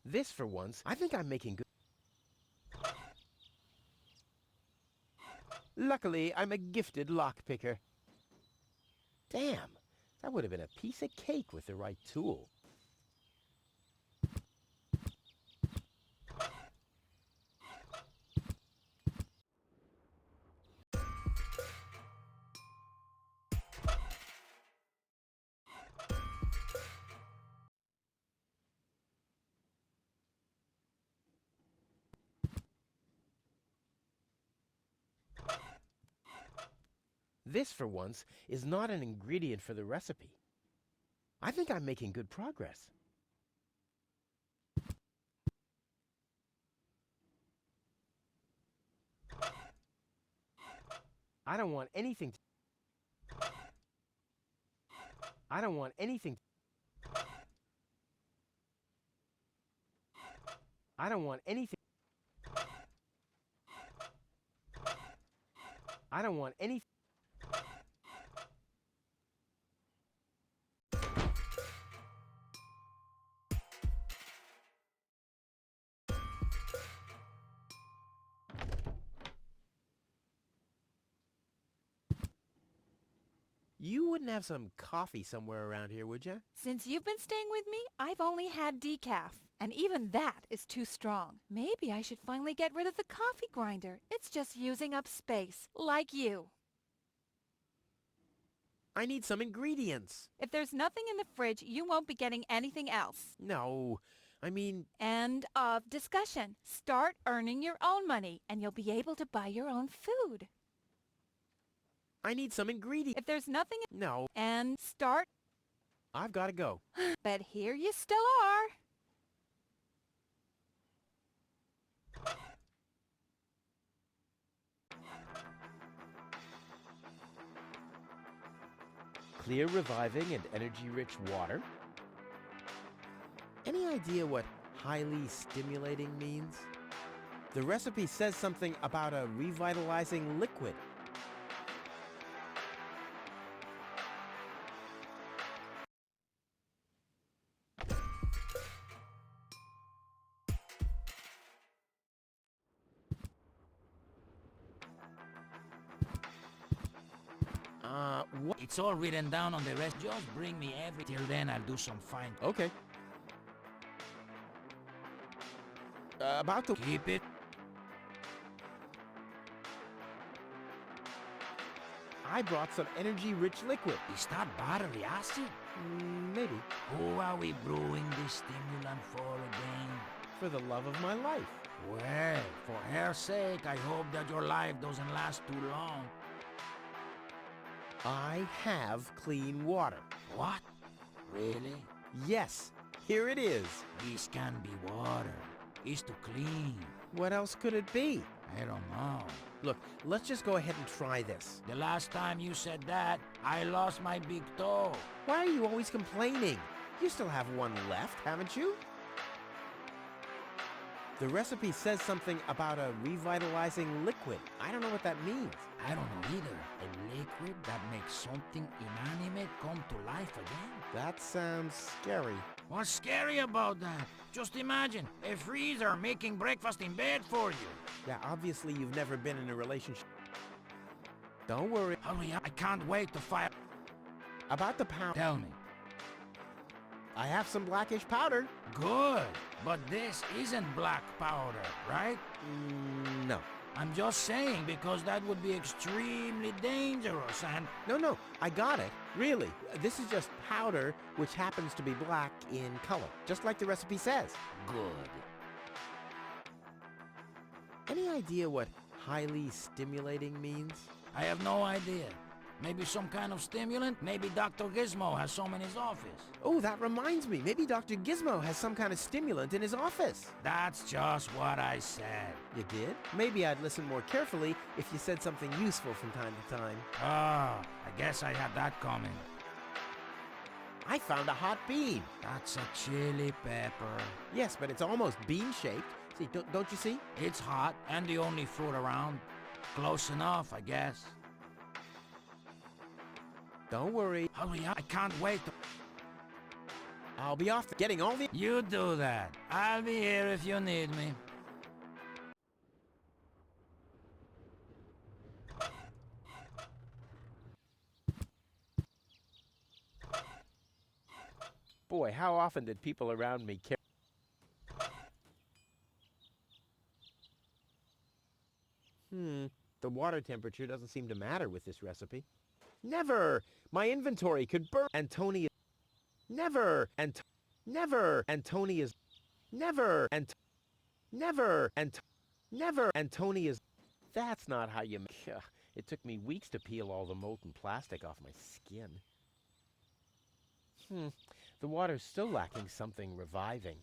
This, for once, I think I'm making good... Luckily, I'm a gifted lockpicker. Damn, that would have been a piece of cake with the right tool. This, for once, is not an ingredient for the recipe. I think I'm making good progress. I don't want anything... I don't want anything... I don't want anything... I don't want anything... You wouldn't have some coffee somewhere around here, would you? Since you've been staying with me, I've only had decaf. And even that is too strong. Maybe I should finally get rid of the coffee grinder. It's just using up space, like you. I need some ingredients. If there's nothing in the fridge, you won't be getting anything else. No, I mean... End of discussion. Start earning your own money, and you'll be able to buy your own food. I need some ingredients. If there's nothing... No. And start... I've got to go. But here you still are. Clear, reviving, and energy-rich water. Any idea what highly stimulating means? The recipe says something about a revitalizing liquid. What? It's all written down on the rest. Just bring me every... Till then, I'll do some fine... Okay. About to... Keep it. I brought some energy-rich liquid. Is that battery acid? Maybe. Who are we brewing this stimulant for again? For the love of my life. Well, for her sake, I hope that your life doesn't last too long. I have clean water. What? Really? Yes, here it is. This can't be water. It's too clean. What else could it be? I don't know. Look, let's just go ahead and try this. The last time you said that, I lost my big toe. Why are you always complaining? You still have one left, haven't you? The recipe says something about a revitalizing liquid. I don't know what that means. I don't know either. A liquid that makes something inanimate come to life again? That sounds scary. What's scary about that? Just imagine, a freezer making breakfast in bed for you. Yeah, obviously you've never been in a relationship. Don't worry. Hurry up, I can't wait to fire... About the powder. Tell me. I have some blackish powder. Good, but this isn't black powder, right? No. I'm just saying because that would be extremely dangerous and... No, I got it. Really. This is just powder, which happens to be black in color, just like the recipe says. Good. Any idea what highly stimulating means? I have no idea. Maybe some kind of stimulant? Maybe Dr. Gizmo has some in his office. Oh, that reminds me. Maybe Dr. Gizmo has some kind of stimulant in his office. That's just what I said. You did? Maybe I'd listen more carefully if you said something useful from time to time. Ah, I guess I had that coming. I found a hot bean. That's a chili pepper. Yes, but it's almost bean-shaped. See, don't you see? It's hot and the only fruit around. Close enough, I guess. Don't worry. Hurry up, I can't wait. I'll be off getting all the... You do that. I'll be here if you need me. Boy, how often did people around me care? The water temperature doesn't seem to matter with this recipe. Never! My inventory could burn. And Tony is... Never! And... Never! And Tony is... Never! And... Never! And... Never! And Tony is... That's not how you... It took me weeks to peel all the molten plastic off my skin. The water's still lacking something reviving.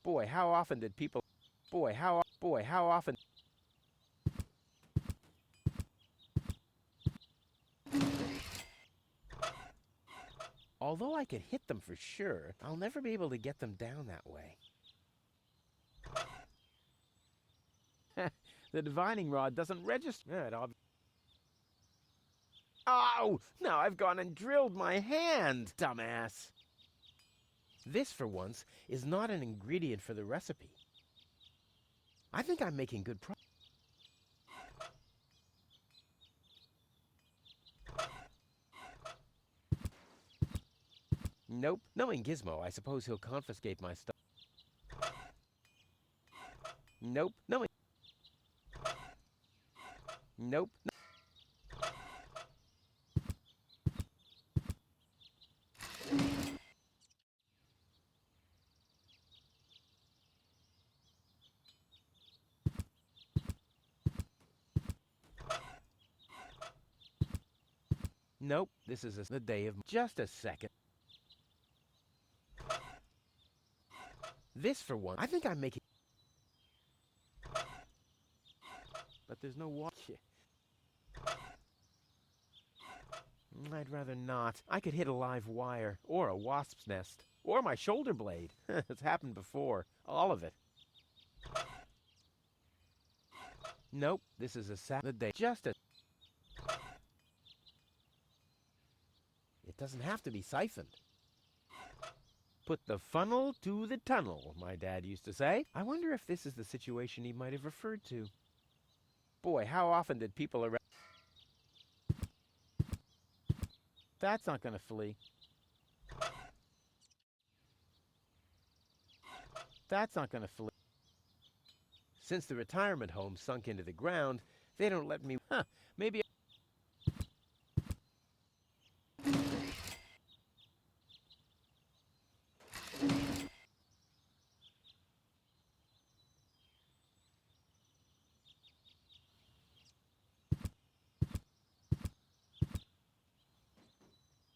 Boy, how often did people... Boy, how often... Although I could hit them for sure, I'll never be able to get them down that way. The divining rod doesn't register. Oh! Now I've gone and drilled my hand, dumbass! This, for once, is not an ingredient for the recipe. I think I'm making good progress. Nope. Knowing Gizmo, I suppose he'll confiscate my stuff. Nope. Knowing... Nope. Nope, this is the day of... Just a second. This, for one, I think I'm making... But there's no water. I'd rather not. I could hit a live wire, or a wasp's nest, or my shoulder blade. It's happened before. All of it. Nope, this is a Saturday. Just a... It doesn't have to be siphoned. Put the funnel to the tunnel, my dad used to say. I wonder if this is the situation he might have referred to. Boy, how often did people around... That's not going to flee. That's not going to flee. Since the retirement home sunk into the ground, they don't let me... Maybe...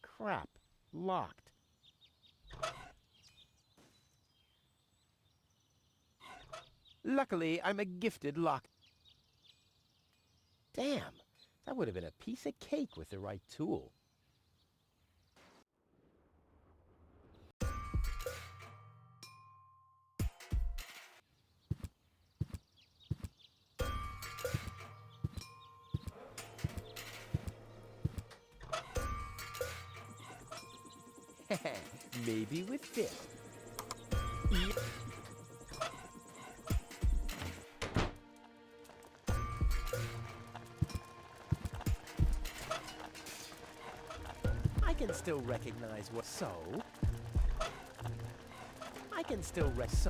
Crap. Locked. Luckily, I'm a gifted lock. Damn, that would have been a piece of cake with the right tool. Maybe with this. I can still recognize what so. I can still rest.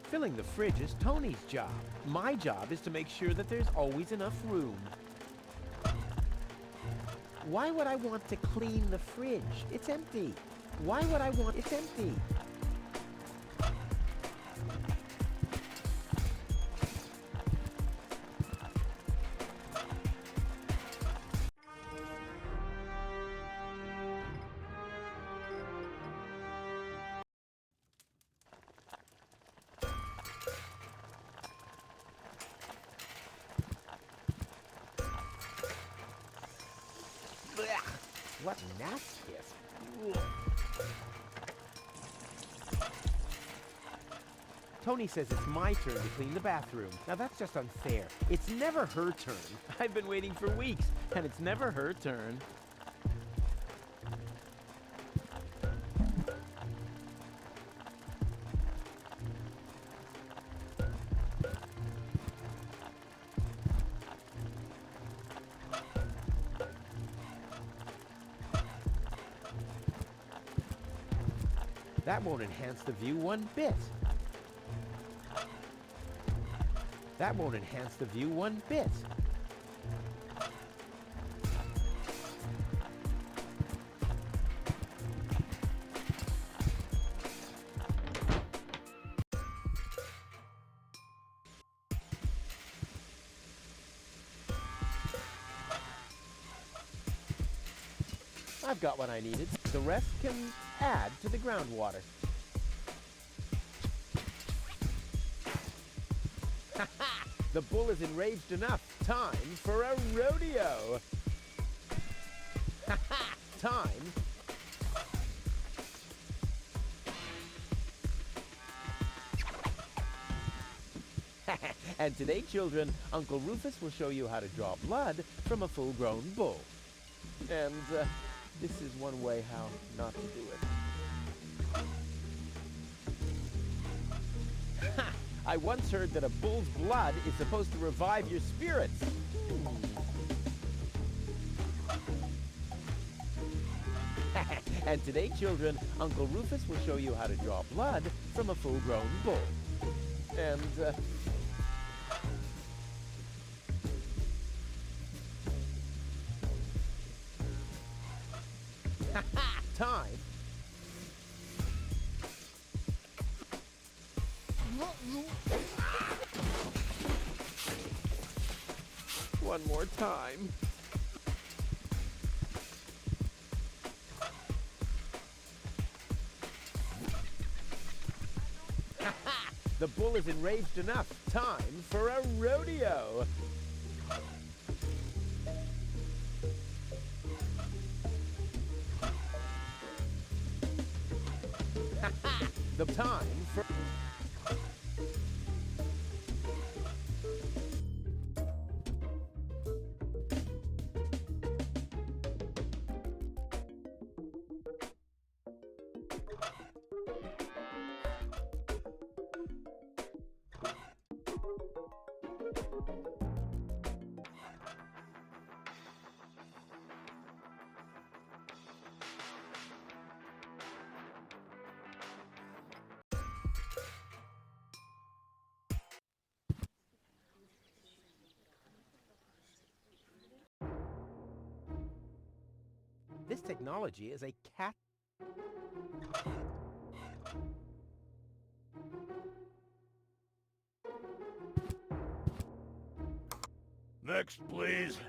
Filling the fridge is Tony's job. My job is to make sure that there's always enough room. Why would I want to clean the fridge? It's empty. Why would I want... It's empty. What nastiness. Tony says it's my turn to clean the bathroom. Now that's just unfair. It's never her turn. I've been waiting for weeks, and it's never her turn. That won't enhance the view one bit. That won't enhance the view one bit. I've got what I needed. The rest can add to the groundwater. The bull is enraged enough. Time for a rodeo. Time. And today, children, Uncle Rufus will show you how to draw blood from a full-grown bull. And this is one way how not to do it. I once heard that a bull's blood is supposed to revive your spirits. And today, children, Uncle Rufus will show you how to draw blood from a full-grown bull. And, time. One more time. The bull is enraged enough. Time for a rodeo. The time for... This technology is a cat... Next, please.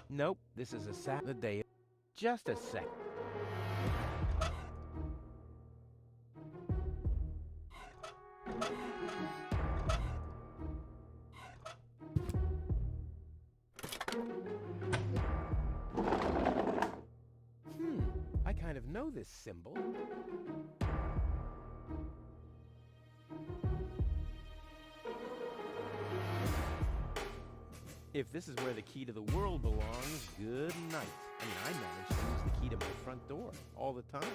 Nope, this is a Saturday. Just a sec. know this symbol. If this is where the key to the world belongs, good night. I mean, I managed to use the key to my front door all the time.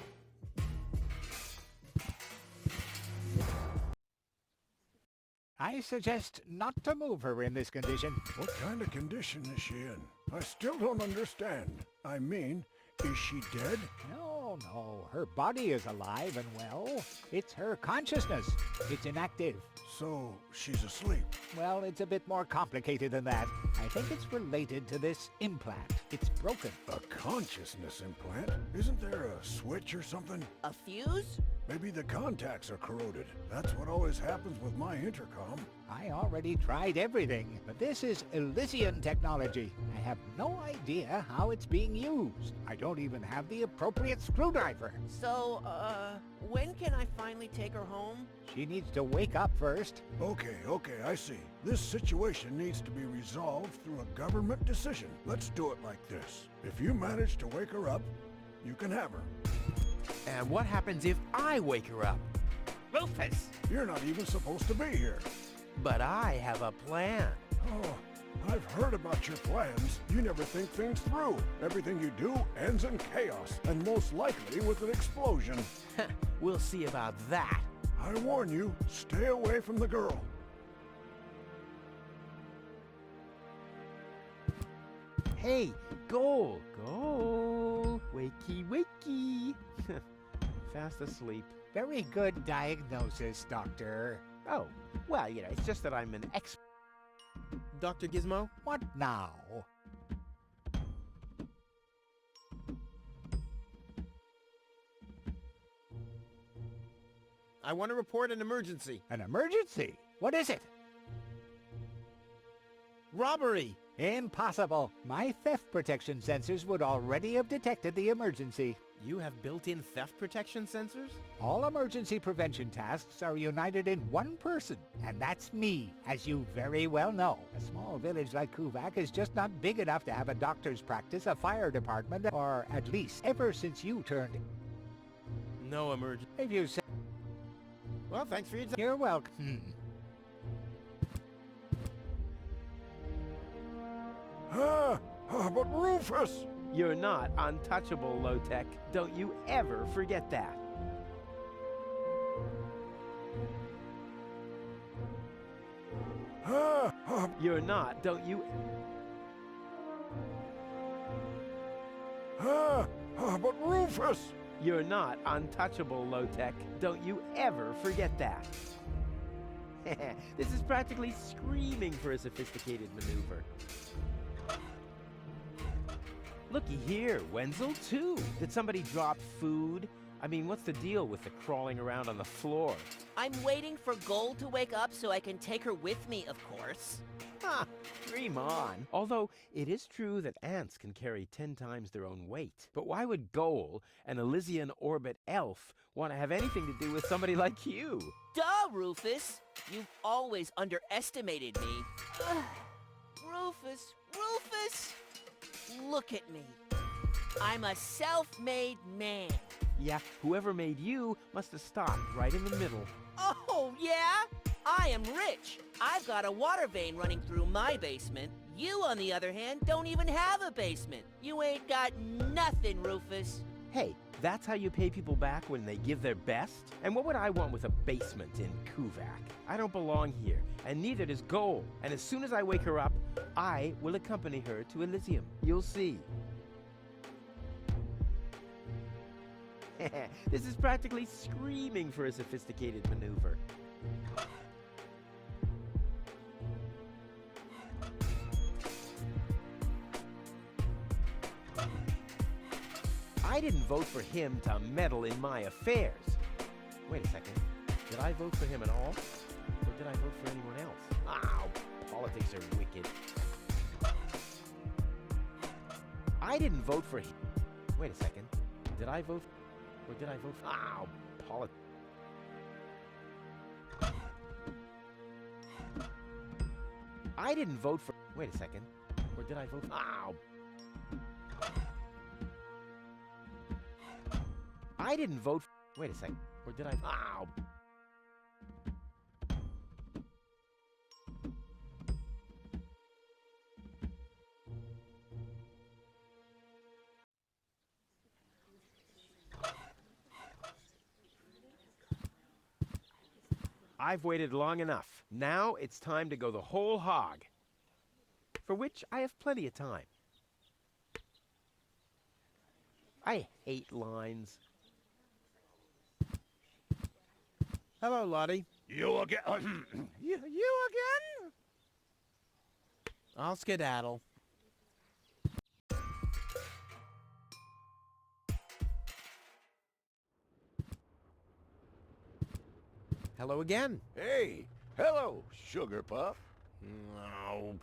I suggest not to move her in this condition. What kind of condition is she in? I still don't understand. I mean, is she dead? No, no. Her body is alive and well. It's her consciousness. It's inactive. So, she's asleep. Well, it's a bit more complicated than that. I think it's related to this implant. It's broken. A consciousness implant? Isn't there a switch or something? A fuse? Maybe the contacts are corroded. That's what always happens with my intercom. I already tried everything, but this is Elysian technology. I have no idea how it's being used. I don't even have the appropriate screwdriver. So, when can I finally take her home? She needs to wake up first. Okay, I see. This situation needs to be resolved through a government decision. Let's do it like this. If you manage to wake her up, you can have her. And what happens if I wake her up? Rufus! You're not even supposed to be here. But I have a plan. Oh, I've heard about your plans. You never think things through. Everything you do ends in chaos, and most likely with an explosion. We'll see about that. I warn you, stay away from the girl. Hey, Goal! Goal! Wakey, wakey! Fast asleep. Very good diagnosis, Doctor. Oh, well, it's just that I'm an Dr. Gizmo? What now? I want to report an emergency. An emergency? What is it? Robbery! Impossible. My theft protection sensors would already have detected the emergency. You have built-in theft protection sensors? All emergency prevention tasks are united in one person, and that's me, as you very well know. A small village like Kuvak is just not big enough to have a doctor's practice, a fire department, or at least ever since you turned... No emergency. If you say... Well, thanks for your time. You're welcome. But Rufus! You're not untouchable, Low-Tech. Don't you ever forget that. You're not, don't you... But Rufus! You're not untouchable, Low-Tech. Don't you ever forget that. This is practically screaming for a sophisticated maneuver. Looky here, Wenzel too. Did somebody drop food? I mean, what's the deal with the crawling around on the floor? I'm waiting for Gold to wake up so I can take her with me, of course. Ha! Dream on. Although, it is true that ants can carry 10 times their own weight. But why would Goal, an Elysian orbit elf, want to have anything to do with somebody like you? Duh, Rufus! You've always underestimated me. Rufus! Look at me. I'm a self-made man. Yeah, whoever made you must have stopped right in the middle. Oh, yeah? I am rich. I've got a water vein running through my basement. You, on the other hand, don't even have a basement. You ain't got nothing, Rufus. Hey, that's how you pay people back when they give their best? And what would I want with a basement in Kuvak? I don't belong here, and neither does Goal. And as soon as I wake her up, I will accompany her to Elysium. You'll see. This is practically screaming for a sophisticated maneuver. I didn't vote for him to meddle in my affairs. Wait a second. Did I vote for him at all? Or did I vote for anyone else? Ow! Politics are wicked. I didn't vote for him. Wait a second. Did I vote or did I vote for... Ow! Politics. I didn't vote for... Wait a second. Or did I vote for... Ow! I didn't vote for... Wait a second. Or did I... Ow! I've waited long enough. Now it's time to go the whole hog. For which I have plenty of time. I hate lines. Hello, Lottie. You again? You again? I'll skedaddle. Hello again. Hey, hello, Sugar Puff. No.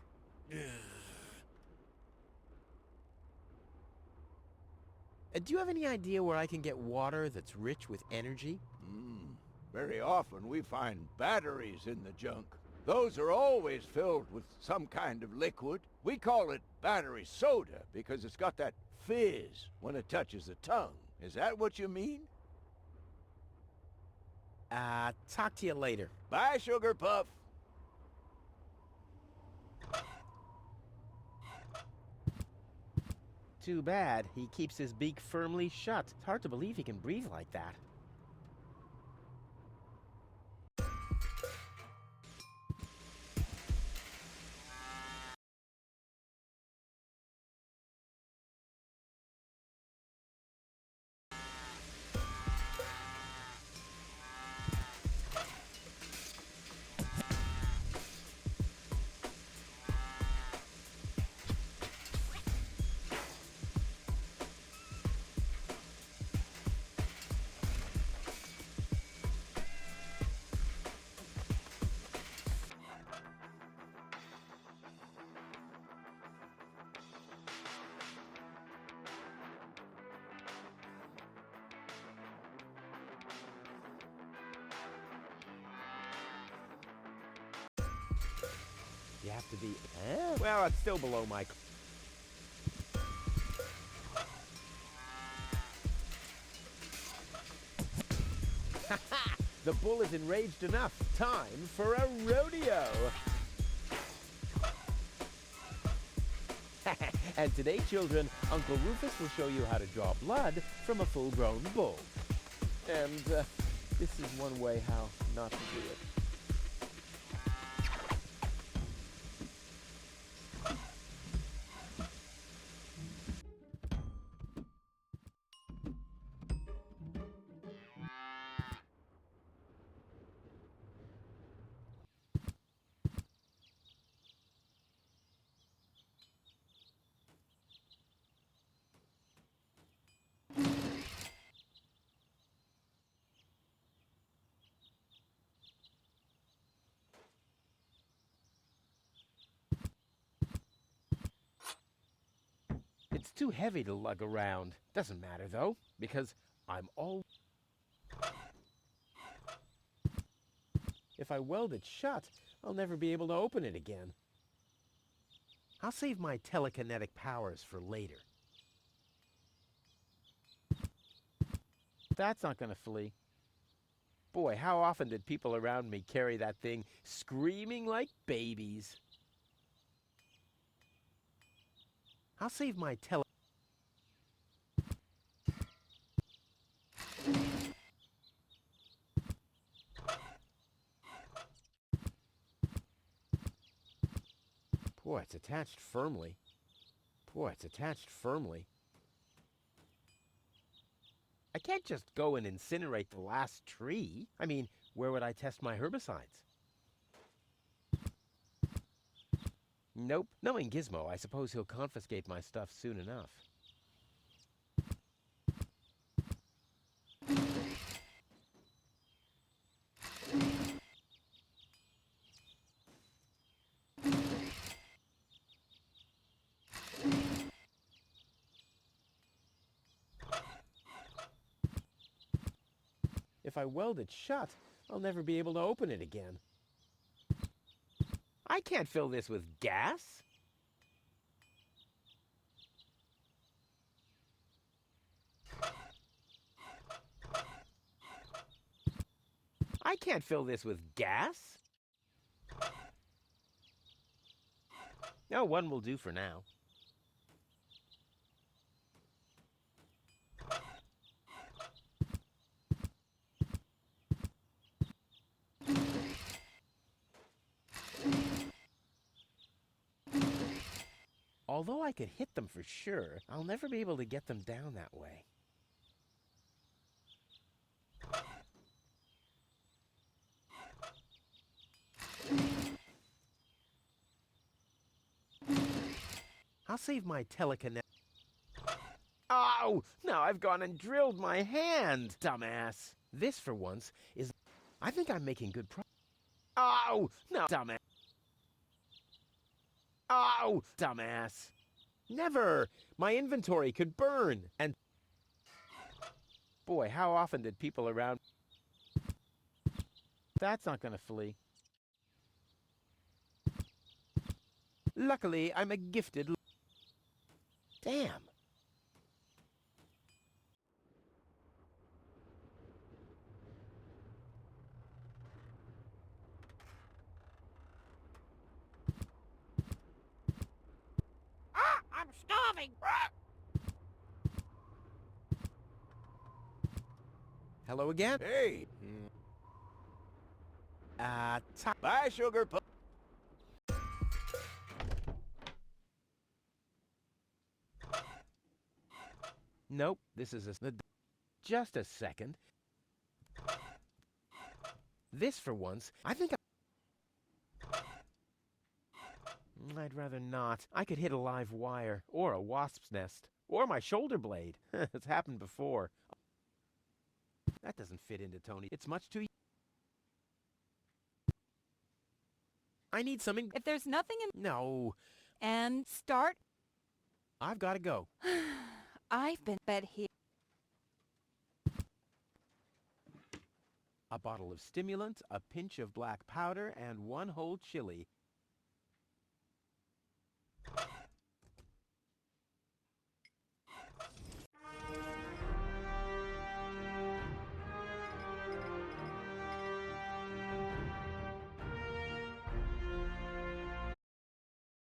Do you have any idea where I can get water that's rich with energy? Very often we find batteries in the junk. Those are always filled with some kind of liquid. We call it battery soda because it's got that fizz when it touches the tongue. Is that what you mean? Talk to you later. Bye, Sugar Puff. Too bad. He keeps his beak firmly shut. It's hard to believe he can breathe like that. You have to be... Well, it's still below my... The bull is enraged enough. Time for a rodeo. And today, children, Uncle Rufus will show you how to draw blood from a full-grown bull. And this is one way how not to do it. It's too heavy to lug around. Doesn't matter, though, because I'm all... If I weld it shut, I'll never be able to open it again. I'll save my telekinetic powers for later. That's not gonna flee. Boy, how often did people around me carry that thing screaming like babies? I'll save my Boy, it's attached firmly. Boy, it's attached firmly. I can't just go and incinerate the last tree. I mean, where would I test my herbicides? Nope. Knowing Gizmo, I suppose he'll confiscate my stuff soon enough. If I weld it shut, I'll never be able to open it again. I can't fill this with gas. I can't fill this with gas. No, one will do for now. Although I could hit them for sure, I'll never be able to get them down that way. I'll save my telekinetic. Oh! Now I've gone and drilled my hand, dumbass. This, for once, is... I think I'm making good progress. Oh! No, dumbass. Oh! Dumbass. Never! My inventory could burn, and... Boy, how often did people around... That's not gonna flee. Luckily, I'm a gifted... Damn. I'm starving! Hello again? Hey! Bye, sugar pup. Nope, this is just a second. This, for once, I think I'd rather not. I could hit a live wire, or a wasp's nest, or my shoulder blade. It's happened before. That doesn't fit into Tony. It's much too... I need something... If there's nothing in... No. And start... I've got to go. I've been fed here. A bottle of stimulant, a pinch of black powder, and one whole chili.